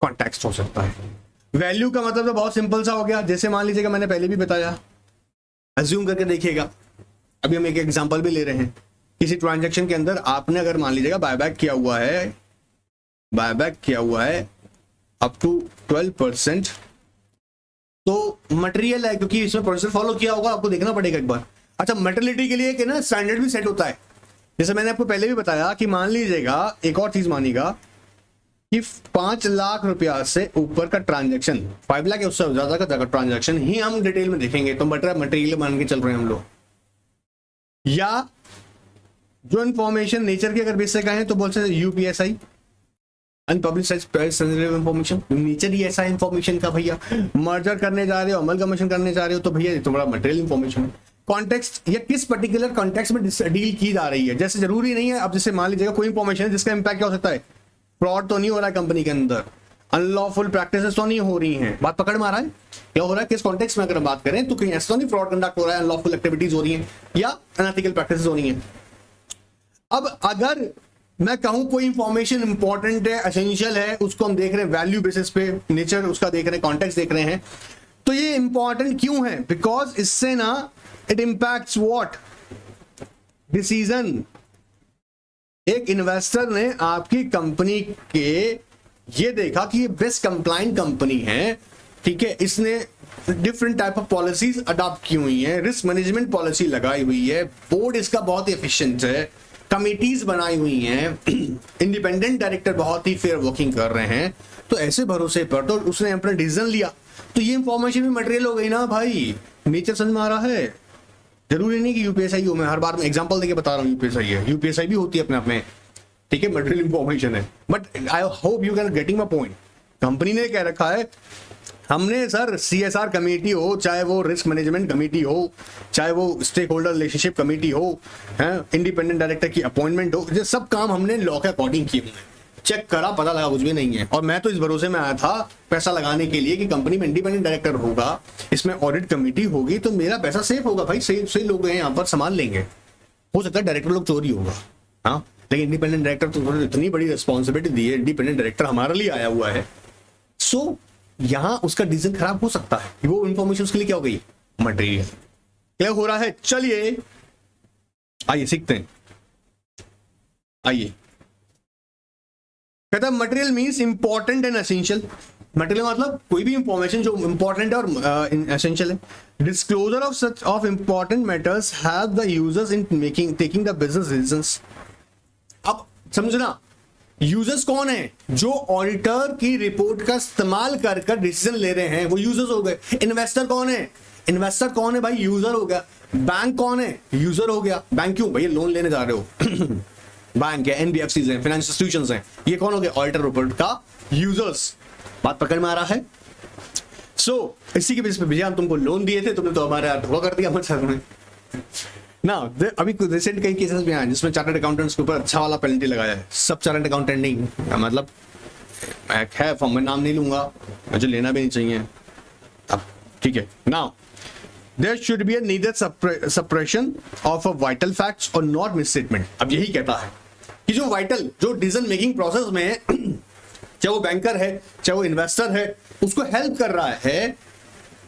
कॉन्टेक्स्ट हो सकता है। वैल्यू का मतलब तो बहुत सिंपल सा हो गया, जैसे मान लीजिएगा, मैंने पहले भी बताया, अज्यूम करके देखिएगा, अभी हम एक एग्जांपल भी ले रहे हैं। किसी ट्रांजैक्शन के अंदर आपने अगर मान लीजिएगा बायबैक किया हुआ है अप टू 12%, तो मटेरियल है, क्योंकि इसमें प्रोसेसर फॉलो किया होगा, आपको देखना पड़ेगा एक बार। अच्छा, मेटर्निटी के लिए कि ना स्टैंडर्ड भी सेट होता है, जैसे मैंने आपको पहले भी बताया कि मान लीजिएगा, एक और चीज मानिएगा कि 5 लाख रुपया से ऊपर का ट्रांजैक्शन, 5 लाख या उससे ज्यादा का ट्रांजैक्शन ही हम डिटेल में देखेंगे, तो मटेरियल मान के चल रहे हैं हम लोग। या जो इंफॉर्मेशन नेचर की अगर बेस से कहें तो बोल सकते UPSI, unpublished sensitive information, nature ही ऐसा इंफॉर्मेशन का भैया, मर्जर करने जा रहे हो, अमल कमीशन करने जा रहे हो, तो भैया ये तुम्हारा मटेरियल इंफॉर्मेशन है। कॉन्टेक्स्ट, या किस पर्टिकुलर कॉन्टेक्स्ट में डील की जा रही है, जैसे जरूरी नहीं है, अब जैसे मान लीजिएगा कोई इंफॉर्मेशन है जिसका इंपैक्ट क्या हो सकता है, फ्रॉड तो नहीं हो रहा है कंपनी के अंदर, अनलॉफुल प्रैक्टिसेस तो नहीं हो रही हैं, बात पकड़ में आ रहा है, क्या हो रहा है, किस कॉन्टेक्स्ट में अगर बात करें तो कहीं ऐसा नहीं फ्रॉड कंडक्ट हो रहा है, अनलॉफुल एक्टिविटीज हो रही हैं, या अनएथिकल प्रैक्टिसेस हो रही हैं। अब अगर मैं कहूं कोई इंफॉर्मेशन इंपॉर्टेंट है, एसेंशियल है, उसको हम देख रहे हैं वैल्यू बेसिस पे, नेचर उसका देख रहे हैं, कॉन्टेक्स्ट देख रहे हैं, तो ये इंपॉर्टेंट क्यों है? बिकॉज इससे ना इट इंपैक्ट्स व्हाट डिसीजन। एक इन्वेस्टर ने आपकी कंपनी के ये देखा कि ये बेस्ट कंप्लाइंट कंपनी है, ठीक है, इसने different type of policies adopt की हुई है, रिस्क मैनेजमेंट पॉलिसी लगाई हुई है, बोर्ड इसका बहुत ही एफिशिएंट है, कमिटीज बनाई हुई हैं, इंडिपेंडेंट डायरेक्टर बहुत ही फेयर वर्किंग कर रहे हैं, तो ऐसे भरोसे पर तो उसने अपना डिसीजन लिया। तो ये इंफॉर्मेशन भी मटेरियल हो गई ना भाई, नेचर समझ में आ रहा है। जरूरी नहीं कि यूपीएसआई हो, मैं हर बार में एग्जांपल देके बता रहा हूँ यूपीएसआई है, यूपीएसआई भी होती है अपने आप में, ठीक है, मटेरियल इंफॉर्मेशन है, but I hope you can getting my point. Company ने कह रखा है हमने सर सीएसआर कमेटी हो, चाहे वो रिस्क मैनेजमेंट कमेटी हो, चाहे वो स्टेक होल्डर रिलेशनशिप कमेटी हो, हैं इंडिपेंडेंट डायरेक्टर की अपॉइंटमेंट हो, ये सब काम हमने लॉ के अकॉर्डिंग किए हुए हैं, चेक करा, पता लगा कुछ भी नहीं है। और मैं तो इस भरोसे में आया था पैसा लगाने के लिए कि कंपनी में इंडिपेंडेंट डायरेक्टर होगा, इसमें ऑडिट कमेटी होगी, तो मेरा पैसा सेफ होगा भाई, सही लोग हैं यहाँ पर, संभाल लेंगे। हो सकता है डायरेक्टर लोग चोरी होगा, हाँ, लेकिन इंडिपेंडेंट डायरेक्टर तो इतनी बड़ी रिस्पॉन्सिबिलिटी दी है, इंडिपेंडेंट डायरेक्टर हमारे लिए आया हुआ है, सो यहां उसका डिसीजन खराब हो सकता है। वो इंफॉर्मेशन उसके लिए क्या हो गई? मटेरियल। क्या हो रहा है? चलिए आइए सीखते हैं। आइए, कहता है material means important and essential. Material मतलब कोई भी इंफॉर्मेशन जो इंपॉर्टेंट है और एसेंशियल है। Disclosure of such of important matters have the users in making taking the business decisions. अब समझना, यूजर्स कौन है? जो ऑडिटर की रिपोर्ट का इस्तेमाल कर कर डिसीजन ले रहे हैं, वो यूजर्स हो गए। इन्वेस्टर कौन है? इन्वेस्टर कौन है भाई? यूजर हो गया। बैंक कौन है? यूजर हो गया। बैंक क्यों भैया? लोन लेने जा रहे हो बैंक है, एनबीएफसीज हैं, फाइनेंशियल इंस्टीट्यूशंस हैं, ये कौन हो गया? ऑडिटर रिपोर्ट का यूजर्स। बात पकड़ में आ रहा है? सो इसी के बेसिस पे भैया हम तुमको लोन दिए थे, तुमने तो हमारे हाथ धोखा कर दिया हमारे साथ में ना। अभी रिसेंट कई केसेस भी आए जिसमें चार्टर्ड अकाउंटेंट्स के ऊपर अच्छा वाला पेनल्टी लगाया है। सब चार्टर्ड अकाउंटेंट नहीं, मतलब है, फॉर्म में नाम नहीं लूंगा, मुझे लेना भी नहीं चाहिए। अब ठीक है, now there should be neither suppression of a vital facts और नॉट मिसस्टेटमेंट। अब यही कहता है कि जो वाइटल, जो डिसीजन मेकिंग प्रोसेस में है, चाहे वो बैंकर है, चाहे वो इन्वेस्टर है, उसको हेल्प कर रहा है,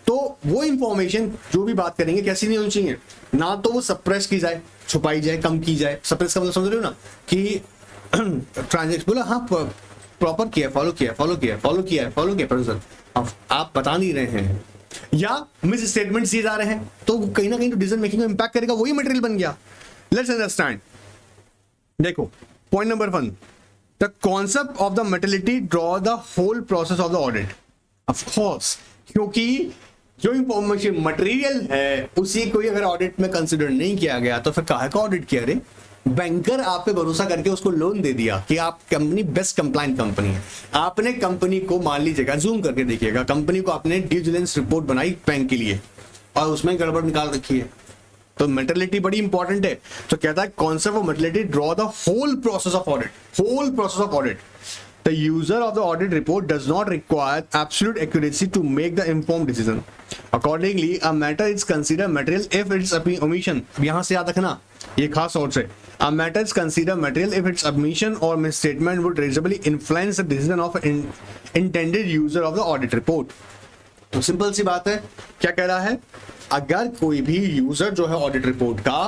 तो वो इंफॉर्मेशन जो भी बात करेंगे कैसी नहीं होनी चाहिए, ना तो वो सप्रेस की जाए, छुपाई जाए, कम की जाए। सप्रेस का मतलब समझ रहे हो ना, कि ट्रांजेक्शन बोला हाँ प्रॉपर किया, फॉलो किया, फॉलो किया, फॉलो किया, फॉलो किया, पर आप बता नहीं रहे हैं या मिस स्टेटमेंट दिए जा रहे हैं, तो कहीं ना कहीं तो डिसीजन मेकिंग में इंपैक्ट करेगा, वही मटेरियल बन गया। Let's understand. देखो point number 1, the concept of the materiality draw the whole process of the audit. Of course, क्योंकि जो इंफॉर्मेशन मटेरियल है उसी को अगर ऑडिट में कंसिडर नहीं किया गया तो फिर काहे का ऑडिट किया रे? बैंकर आप पे भरोसा करके उसको लोन दे दिया कि आप कंपनी बेस्ट कंप्लाइंट कंपनी है, आपने कंपनी को, मान लीजिएगा, जूम करके देखिएगा, कंपनी को आपने ड्यू डिलिजेंस रिपोर्ट बनाई बैंक के लिए और उसमें गड़बड़ निकाल रखी है, तो मेटेरियलिटी बड़ी इंपॉर्टेंट है। तो कहता है concept of materiality draw the whole process of audit, whole process of audit. The user of the audit report does not require absolute accuracy to make the informed decision. Accordingly, a matter is considered material if its omission. यहाँ से याद रखना, ये खास तौर से, a matter is considered material if its omission or misstatement would reasonably influence the decision of an intended user of the audit report. तो सिंपल सी बात है, क्या कह रहा है? अगर कोई भी यूजर जो है ऑडिट रिपोर्ट का,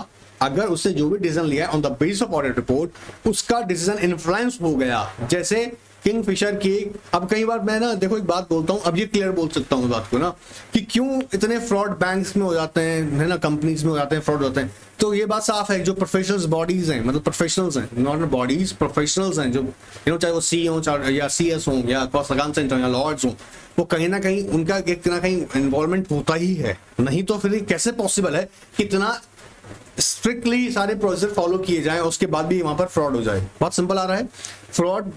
अगर उससे जो भी डिसीजन लिया on the basis of audit report, उसका डिसीजन इन्फ्लुएंस हो गया, जैसे किंगफिशर की। अब कई बार मैं ना, देखो एक बात बोलता हूं, अब ये क्लियर बोल सकता हूं बात को ना, कि क्यों इतने फ्रॉड बैंक्स में हो जाते हैं, है ना, कंपनीज में हो जाते हैं, फ्रॉड होते हैं। तो ये बात साफ है, जो प्रोफेशनल्स बॉडीज हैं, मतलब प्रोफेशनल्स हैं, नॉट बॉडीज, प्रोफेशनल्स हैं, जो चाहे वो सी हो या CS हो या कॉस्ट अकाउंटेंट हो या लॉयर्स हो, वो कहीं ना कहीं उनका एक ना कहीं इन्वॉल्वमेंट होता ही है। नहीं तो फिर कैसे पॉसिबल है कि इतना स्ट्रिक्टली सारे प्रोसेस फॉलो किए जाएं, उसके बाद भी वहां पर फ्रॉड हो जाए? बहुत सिंपल आ रहा है। फ्रॉड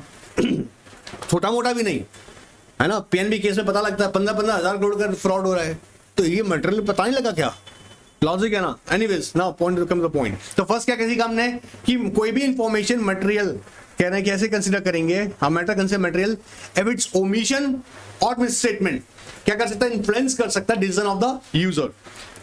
छोटा मोटा भी नहीं है ना, PNB केस में पता लगता है 15-15 हजार करोड़ का फ्रॉड हो रहा है, तो ये मटेरियल पता नहीं लगा क्या? लॉजिक है ना। Anyways, now point come the point. तो फर्स्ट क्या किसी काम ने कि कोई भी इंफॉर्मेशन मटेरियल कह रहे हैं, कैसे कंसीडर करेंगे? हम matter consider material if it's omission और मिसस्टेटमेंट क्या कर सकता है? इन्फ्लुएंस कर सकता है decision of the user.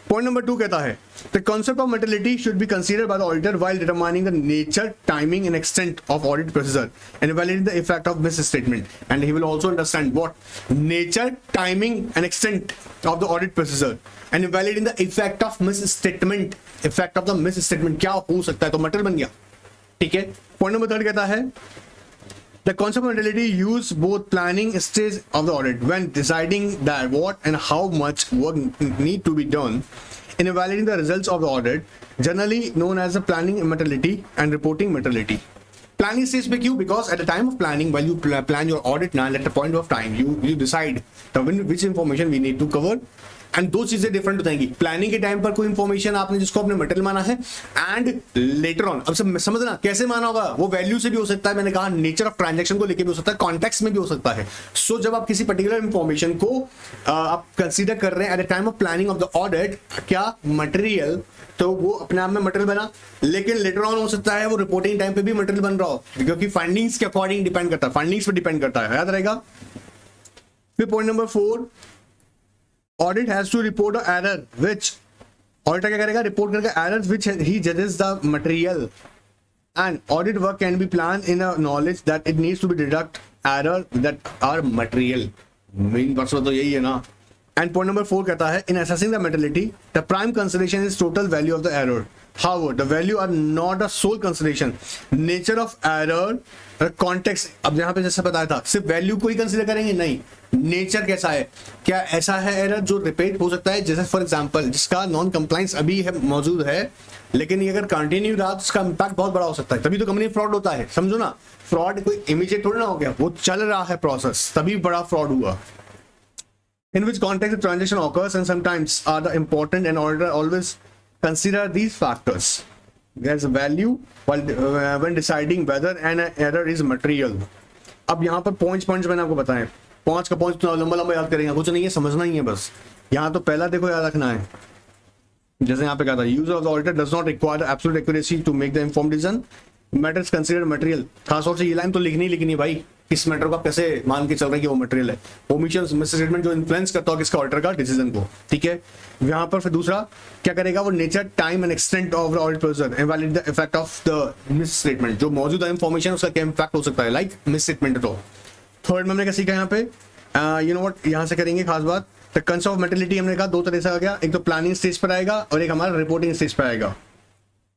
Point number 2 कहता है the concept of materiality should be considered by the auditor while determining the nature, timing and extent of audit procedure and evaluating the effect of misstatement, and he will also understand what nature, timing and extent of the audit procedure and evaluating the effect of miss statement. Effect of the miss statement क्या हो सकता है, तो मटेरियल बन गया। ठीक है, पॉइंट नंबर 3 कहता है the concept of materiality use both planning stage of the audit when deciding that what and how much work need to be done in evaluating the results of the audit, generally known as the planning materiality and reporting materiality. Planning stage पे क्यों? Because at the time of planning, while you plan your audit now, at the point of time you decide the which information we need to cover. And दो चीजें डिफरेंट हो जाएंगी। प्लानिंग के टाइम पर कोई इंफॉर्मेशन आपने जिसको अपने मटेरियल माना है, एंड लेटर ऑन, अब सब समझना कैसे माना होगा, वो वैल्यू से भी हो सकता है, मैंने कहा नेचर ऑफ ट्रांजैक्शन को लेके भी हो सकता है, कॉन्टेक्स्ट में भी हो सकता है। सो जब आप किसी पर्टिकुलर इंफॉर्मेशन को आप कंसीडर कर रहे हैं at the time of planning of the audit, क्या मटेरियल, तो वो अपने आप में मटेरियल बना, लेकिन लेटर ऑन हो सकता है वो रिपोर्टिंग टाइम पे भी मटेरियल बन रहा हो, क्योंकि फाइंडिंग्स के अकॉर्डिंग डिपेंड करता है, फाइंडिंग्स पे डिपेंड करता है, याद रहेगा। फिर point number 4, audit has to report a error which, auditor क्या करेगा, रिपोर्ट करेगा एरर्स व्हिच ही जजेस the material, and audit work can be plan in a knowledge that it needs to be deduct error that are material. Main purpose तो यही है ना। एंड पॉइंट नंबर 4 कहता है in assessing the materiality the prime consideration is total value of the error, however the value are not a sole consideration, nature of error, context। अब यहाँ पे जैसे बताया था सिर्फ वैल्यू को ही कंसिडर करेंगे, नहीं, नेचर कैसा है, क्या ऐसा है एरर जो रिपीट हो सकता है, जैसे फॉर एग्जांपल जिसका नॉन कंप्लायंस अभी है मौजूद है, लेकिन ये अगर कंटिन्यू रहा तो उसका इंपैक्ट बहुत बड़ा हो सकता है, तभी तो कंपनी फ्रॉड होता है, समझो ना। फ्रॉड कोई इमीडिएट थोड़ी ना हो गया, वो चल रहा है प्रोसेस, तभी बड़ा फ्रॉड हुआ। In which context the transaction occurs and sometimes are the important, and auditor always consider these factors. There's a value while when deciding whether an error is material. अब यहाँ पर पॉइंट्स मैंने आपको बताएं, 5 का पॉइंट तो लंबा याद करेंगे, कुछ नहीं है, समझना ही है बस। यहाँ तो पहला देखो याद रखना है, जैसे यहाँ पे कहा था user of the auditor does not require absolute accuracy to make the informed decision, matters considered material. खासतौर से ये लाइन तो लिखनी है भाई, किस मैटर को आप कैसे मान के चल रहे हैं कि वो मटेरियल है, ओमिशन मिसस्टेटमेंट जो इन्फ्लुएंस करता हो किसका, ऑडिटर का डिसीजन को। ठीक है, यहाँ पर फिर दूसरा क्या करेगा, वो nature, time and extent of the audit procedure, evaluate the effect of the misstatement, जो मौजूदा इंफॉर्मेशन उसका क्या इम्पैक्ट हो सकता है, लाइक मिसस्टेटमेंट। तो थर्ड में हमने क्या सीखा यहाँ पे, यू नो व्हाट, यहाँ से करेंगे खास बात, द कंसेप्ट ऑफ मेटलिटी हमने कहा 2 तरह से आ गया, एक तो प्लानिंग स्टेज पर आएगा और एक हमारा रिपोर्टिंग स्टेज पर आएगा।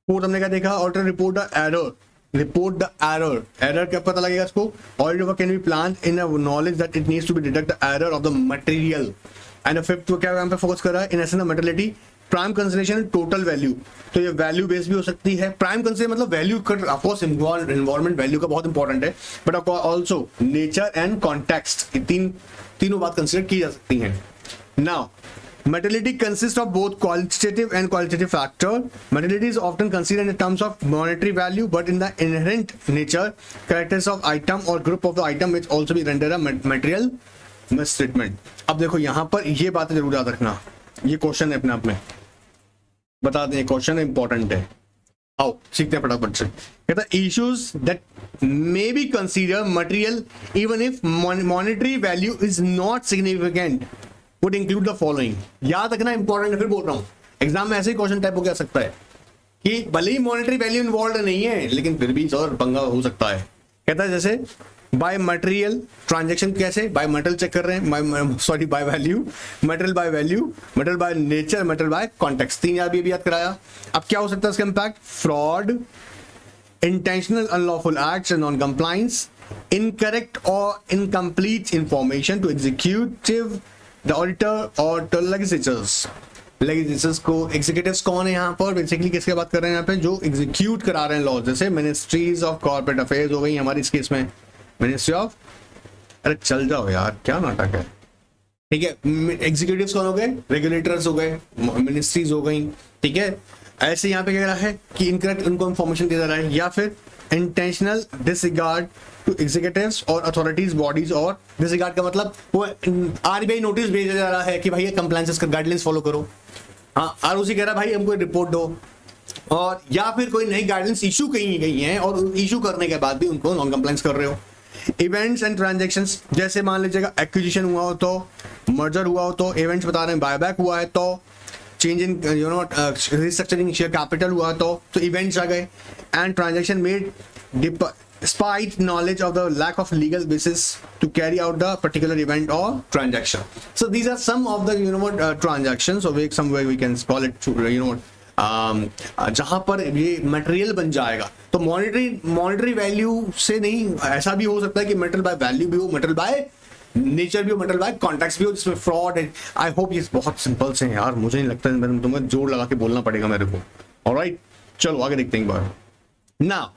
फोर्थ हमने क्या देखा, auditor report the error, report the error क्या पता लगेगा इसको, audit work can be planned in a knowledge that it needs to be detect the error of the material, and fifth तो क्या यहाँ पे फोकस कर रहा है, in essence the materiality, prime consideration total value, तो ये वैल्यू बेस्ड भी हो सकती है, प्राइम कंसिडरेशन मतलब value of course environment value का बहुत इंपॉर्टेंट है, but also nature and context, तीनों बात कंसिडर की जा सकती हैं। Now materiality consists of both quantitative and qualitative factor. Materiality is often considered in terms of monetary value, but in the inherent nature, characters of item or group of the item which also be render a material misstatement. अब देखो यहाँ पर ये बातें जरूर याद रखना, ये क्वेश्चन है अपने आप में, बता दें क्वेश्चन इंपॉर्टेंट है। आओ सीखते हैं फटाफट से। कहता है issues that may be considered material even if monetary value is not significant would include the following। याद रखना इंपॉर्टेंट है, फिर बोल रहा हूं, एग्जाम में ऐसे ही क्वेश्चन टाइप हो सकता है कि भले ही मॉनेटरी वैल्यू इन्वॉल्व नहीं है, लेकिन फिर भी सर पंगा हो सकता है। कहता है जैसे बाय मटेरियल ट्रांजैक्शन, कैसे बाय मटेरियल चेक कर रहे हैं, sorry by value, material by value, material by nature, material by context, 3 याद भी याद कराया। अब क्या हो सकता है इसका impact, fraud, intentional unlawful acts and non-compliance, incorrect or incomplete information to executive, the auditor or the legislatures। legislatures को executives कौन है यहाँ पर, बेसिकली किसके बात कर रहे हैं यहाँ पे, जो एग्जीक्यूट करा रहे हैं लॉ, जैसे मिनिस्ट्रीज ऑफ कॉर्पोरेट अफेयर्स हो गई हमारी इस केस में, मिनिस्ट्री ऑफ, अरे चल जाओ यार क्या नाटक है। ठीक है, एग्जीक्यूटिव्स कौन हो गए, रेगुलेटर्स हो गए, मिनिस्ट्रीज हो गई। ठीक है, ऐसे यहाँ पे क्या रहा है कि इनकरेक्ट उनको इंफॉर्मेशन दिया जा रहा है, या फिर इंटेंशनल डिसरिगार्ड टू एग्जीक्यूटिव्स और अथॉरिटीज बॉडीज, और डिसरिगार्ड का मतलब वो आरबीआई नोटिस भेजा जा रहा है कि भाई कंप्लायंस का गाइडलाइंस फॉलो करो, हाँ आरओसी कह रहा है भाई हमको रिपोर्ट दो, और या फिर कोई नई गाइडलाइंस इशू कही गई हैं और इशू करने के बाद भी उनको नॉन कंप्लायंस कर रहे हो। इवेंट्स एंड ट्रांजैक्शंस, जैसे मान लीजिएगा एक्विजिशन हुआ हो तो, मर्जर हुआ हो तो, इवेंट्स बता रहे हैं बायबैक हुआ है तो, change in restructuring share capital हुआ तो इवेंट्स आ गए, and transaction made despite knowledge of the lack of legal basis to carry out the particular event or transaction. So these are some of the transactions, or somewhere we can call it जहां पर ये मटेरियल बन जाएगा. तो मॉनेटरी वैल्यू से नहीं, ऐसा भी हो सकता है कि मटेरियल बाय वैल्यू भी हो, मटेरियल बाय नेचर भी हो, मटेरियल बाय कॉन्ट्रैक्ट्स भी हो, जिसमें फ्रॉड है. आई होप ये बहुत सिंपल से हैं यार, मुझे नहीं लगता है तुम्हें जोर लगा के बोलना पड़ेगा मेरे को. ऑलराइट, चलो आगे देखते हैं. Now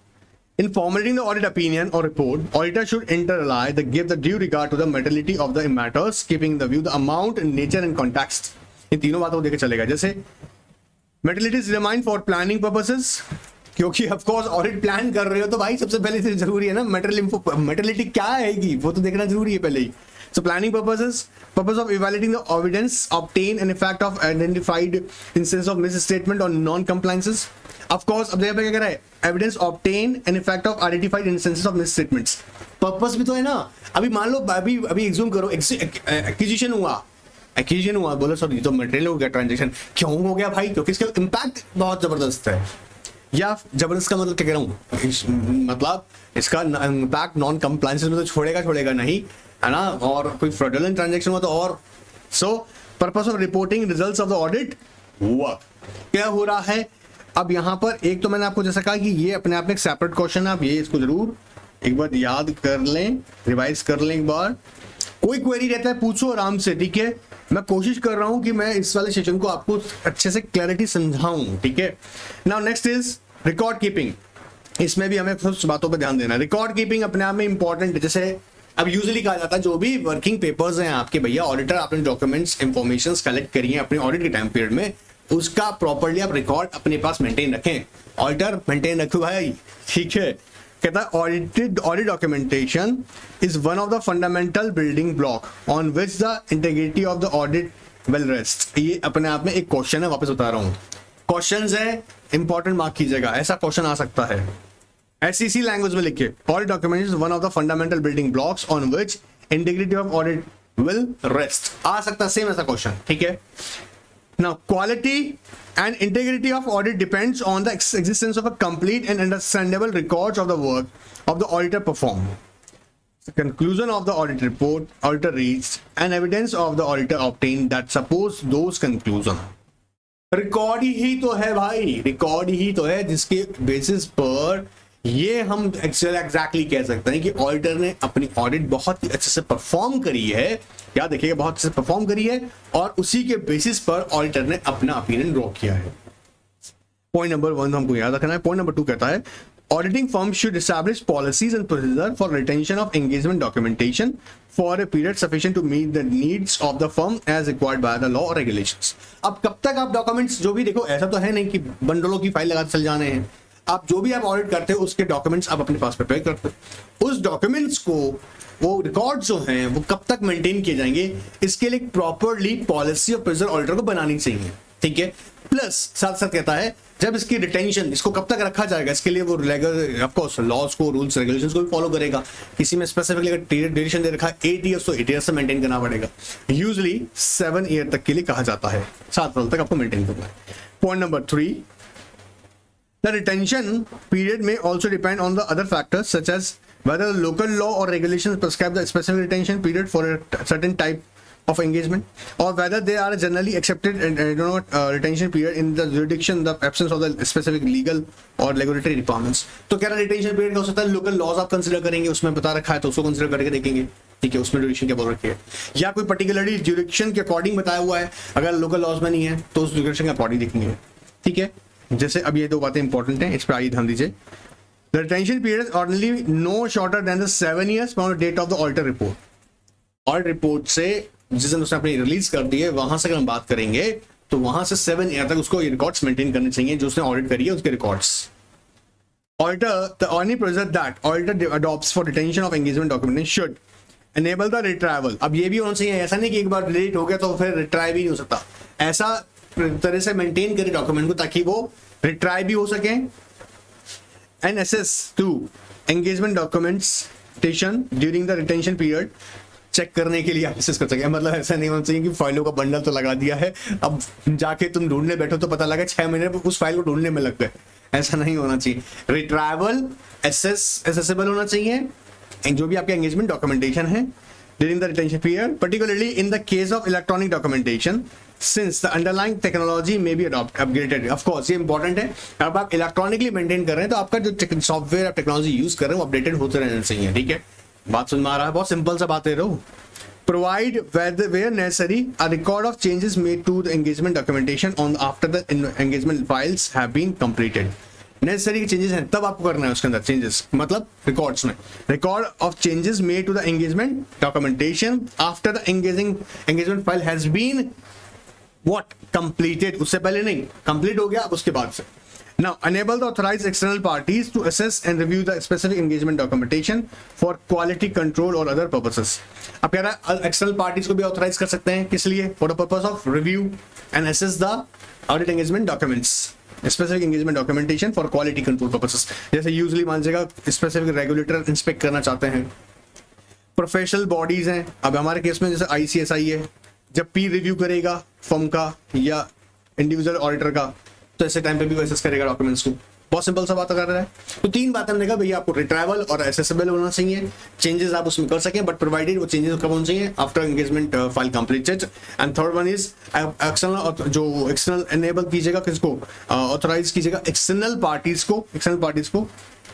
in formulating the audit opinion or report, auditor should interrely give the due regard to the materiality of the matters, keeping in the view the amount, nature and context. इन तीनों बातों को देखे चलेगा. जैसे materiality is determined for planning purposes, क्योंकि ऑफ कोर्स ऑडिट प्लान कर रहे हो तो भाई सबसे पहले से जरूरी है ना materiality क्या आएगी वो तो देखना जरूरी है पहले ही. So planning purpose of evaluating the evidence obtained and effect of identified instance of misstatement or non-compliances. Of course, अब देखिए क्या कह रहा है, evidence obtained and effect of identified instances of misstatements. Purpose भी तो है ना. अभी मान लो अभी एग्ज्यूम करो एक्विजिशन हुआ बोलो सॉरी तो मटेरियल हो गया, ट्रांजेक्शन क्यों हो गया भाई, क्योंकि इसका इम्पैक्ट बहुत जबरदस्त है. या जबरदस्त का मतलब क्या कह रहा हूँ, मतलब इसका इम्पैक्ट नॉन कंप्लायंसेस में तो छोड़ेगा नहीं है ना, और कोई फ्रॉडुलेंट ट्रांजैक्शन हुआ तो और. सो purpose of reporting results of the audit हुआ क्या हो रहा है. अब यहां पर एक तो मैंने आपको जैसा कहा कि ये अपने आप में एक सेपरेट क्वेश्चन है, आप ये इसको जरूर एक बार याद कर लें, रिवाइज कर लें एक बार. कोई क्वेरी रहता है पूछो आराम से, ठीक है. मैं कोशिश कर रहा हूं कि मैं इस वाले सेशन को आपको अच्छे से क्लैरिटी समझाऊं, ठीक है. Now next is record keeping. इसमें भी हमें कुछ बातों पर ध्यान देना है. रिकॉर्ड कीपिंग अपने आप में इंपॉर्टेंट है. जैसे अब यूजुअली कहा जाता है जो भी वर्किंग पेपर्स हैं आपके भैया, ऑडिटर आपने डॉक्यूमेंट्स इंफॉर्मेशंस कलेक्ट करी है अपने ऑडिट के टाइम पीरियड में, उसका प्रॉपर्ली आप रिकॉर्ड अपने पास मेंटेन रखें. ऑडिटर मेंटेन रखो भाई, ठीक है. कहता है audit documentation is one of the fundamental building block on which the integrity of the audit will rest. ये अपने आप में एक क्वेश्चन है, वापस बता रहा हूं. क्वेश्चन है, इंपॉर्टेंट मार्क कीजिएगा, ऐसा क्वेश्चन आ सकता है. SEC लैंग्वेज में लिखिए, audit document is one of the fundamental building blocks on which integrity of audit will rest. आ सकता है सेम ऐसा क्वेश्चन, ठीक है. Now, quality and integrity of audit depends on the existence of a complete and understandable records of the work of the auditor performed. The conclusion of the audit report, auditor reached, and evidence of the auditor obtained that suppose those conclusion. Record ही तो है भाई, रिकॉर्ड ही तो है जिसके बेसिस पर ये हम एग्जैक्टली कह सकते हैं कि ऑडिटर ने अपनी ऑडिट बहुत ही अच्छे से परफॉर्म करी है. क्या देखिएगा, बहुत अच्छे से परफॉर्म करी है और उसी के बेसिस पर ऑडिटर ने अपना ओपिनियन ड्रॉ किया है. पॉइंट नंबर 1 हमको याद रखना है. पॉइंट नंबर 2 कहता है auditing firm should establish policies and procedure for retention of engagement documentation for a period sufficient to meet the needs of the firm as required by the law और रेगुलेशंस. अब कब तक आप डॉक्यूमेंट्स जो भी देखो, ऐसा तो है नहीं कि बंडलों की फाइल लगाते चल जाने हैं. आप जो भी आप ऑडिट करते हो उसके डॉक्यूमेंट्स आप अपने पास प्रिपेयर करते हो. उस डॉक्यूमेंट्स को, वो रिकॉर्ड जो हैं वो कब तक मेंटेन किए जाएंगे, इसके लिए प्रॉपरली पॉलिसी और प्रोसीजर ऑडिटर को बनानी चाहिए, ठीक है. प्लस साथ साथ कहता है जब इसकी रिटेंशन, इसको कब तक रखा जाएगा, इसके लिए वो रेगुलर ऑफ कोर्स लॉज को, रूल्स रेगुलेशंस को भी फॉलो करेगा. किसी में स्पेसिफिकली अगर ड्यूरेशन दे रखा है 8 ईयर्स तो 8 ईयर्स से मेंटेन करना पड़ेगा. यूजुअली 7 ईयर तक के लिए कहा जाता है, 7 साल तक आपको मेंटेन करना है. Point number 3, the retention period may also depend on the other factors such as whether the local law or regulations prescribe the specific retention period for a certain type of engagement, or whether they are generally accepted retention period in the jurisdiction, the absence of the specific legal or regulatory requirements. तो क्या retention period का हो सकता है लोकल लॉज आप कंसिडर करेंगे, उसमें बता रखा है तो उसको कंसिडर करके देखेंगे, ठीक है, उसमें ड्यूरेशन क्या बोल रखी है, या कोई पर्टिकुलरली ड्यूरेशन के अकॉर्डिंग बताया हुआ है, अगर लोकल लॉज में नहीं है तो उस ड्यूरेशन के अकॉर्डिंग देखेंगे, ठीक है. जैसे अब ये 2 बातें इंपॉर्टेंट हैं, इस पर आइए ध्यान दीजिए. The retention period is ordinarily no shorter than the 7 years from the date of the auditor report. Audit report से जिस दिन उसने अपनी रिलीज कर दी है वहां से अगर हम बात करेंगे तो वहां से 7 ईयर तक उसको रिकॉर्ड्स मेंटेन करने चाहिए जो उसने ऑडिट करी है उसके records. Auditor the only procedure that auditor adopts for retention of engagement documentation should enable the retrieval. अब ये भी होना चाहिए, ऐसा नहीं कि एक बार डिलीट हो गया तो फिर रिट्राइव ही नहीं हो सकता. ऐसा तरह से मेंटेन करें डॉक्यूमेंट को ताकि वो रिट्राई भी हो सके. And access to engagement documentation during the retention period check करने के लिए आप एक्सेस कर सकें। मतलब ऐसा नहीं होना चाहिए कि फाइलों का बंडल तो लगा दिया है, अब जाके तुम ढूंढने बैठो तो पता लगा 6 महीने उस फाइल को ढूंढने में लग गए। ऐसा नहीं होना चाहिए। रिट्राइवल एसेसेबल होना चाहिए जो भी आपके एंगेजमेंट डॉक्यूमेंटेशन है during the retention period, particularly in the case of electronic documentation, since the underlying technology may be upgraded. Of course, ये important है। अब आप इलेक्ट्रॉनिकली मेंटेन कर रहे हैं तो आपका जो सॉफ्टवेयर आप टेक्नोलॉजी यूज कर रहे हैं वो अपडेटेड होते रहना चाहिए। ठीक है, बात समझ में आ रहा है? बहुत सिंपल सा बात है। Provide where necessary a record of changes made to the engagement documentation on after the engagement files have been completed. Necessary changes हैं तब आपको करना है उसके अंदर चेंजेस, मतलब रिकॉर्ड्स में record of changes made to the engagement documentation after the engagement file has been what completed. उससे पहले नहीं, कंप्लीट हो गया अब उसके बाद से। Now enable the authorized external parties to assess and review the specific engagement documentation for quality control or other purposes. अब कह रहा है एक्सटर्नल पार्टीज को भी ऑथराइज कर सकते हैं, किस लिए? For the purpose of review and assess the audit engagement documents, specific engagement documentation for quality control purposes. जैसे यूजुअली मान लीजिएगा स्पेसिफिक रेगुलेटर इंस्पेक्ट करना चाहते हैं, प्रोफेशनल बॉडीज हैं। अब हमारे केस में जैसे ICSI है, जब पीर रिव्यू करेगा फर्म का या इंडिविजुअल ऑडिटर का तो ऐसे टाइम पे भी एसेस करेगा डॉक्यूमेंट्स को। बहुत सिंपल सा बात कर रहा है। तो 3 बातें हमने कहा भैया, आपको रिट्राइवल और एसेसेबल होना चाहिए, चेंजेस आप उसमें कर सकें, बट प्रोवाइडेड वो चेंजेस कब होने चाहिए? After engagement file completed. And third one is external, जो एक्सटर्नल एनेबल कीजिएगा किसको? ऑथराइज कीजिएगा एक्सटर्नल पार्टीज को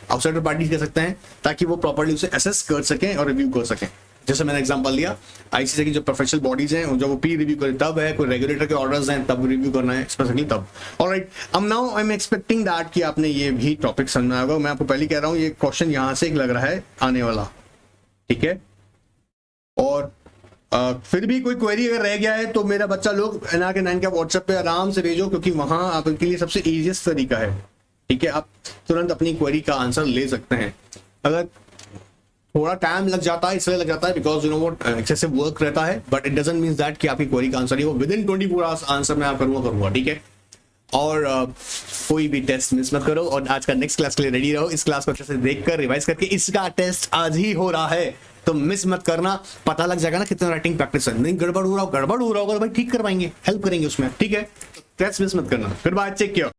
आउटसाइडर पार्टीज कह सकते हैं, ताकि वो प्रॉपर्ली उसे एसेस कर सकें और रिव्यू कर सकें। जैसे मैंने एग्जांपल दिया, ICSI की जो प्रोफेशनल बॉडीज हैं जो वो पी रिव्यू करे तब है, कोई रेगुलेटर के ऑर्डर्स हैं तब रिव्यू करना है स्पेसिफिकली तब। ऑलराइट, अब now I am expecting that कि आपने ये भी टॉपिक समझ में आएगा। मैं आपको पहले कह रहा हूँ ये क्वेश्चन यहाँ से एक लग रहा है आने वाला, ठीक है? और फिर भी कोई क्वेरी अगर रह गया है तो मेरा बच्चा लोग NRK9 का व्हाट्सएप पे आराम से भेजो, क्योंकि वहां आपके लिए सबसे इजीएस्ट तरीका है। ठीक है, आप तुरंत अपनी क्वेरी का आंसर ले सकते हैं। अगर थोड़ा टाइम लग जाता है, इसलिए लग जाता है because you know what excessive work रहता है, but it doesn't mean that कि आपकी क्वेरी का आंसर ही वो विद इन 24 आवर्स आंसर मैं आप करूंगा। ठीक है, और कोई भी टेस्ट मिस मत करो और आज का नेक्स्ट क्लास के लिए रेडी रहो। इस क्लास को अच्छे से देखकर रिवाइज करके, इसका टेस्ट आज ही हो रहा है तो मिस मत करना। पता लग जाएगा ना कितना राइटिंग प्रैक्टिस है। नहीं गड़बड़ हो रहा होगा तो भाई ठीक करवाएंगे, हेल्प करेंगे उसमें। ठीक है, टेस्ट मिस मत करना। फिर बाय, चेक किया।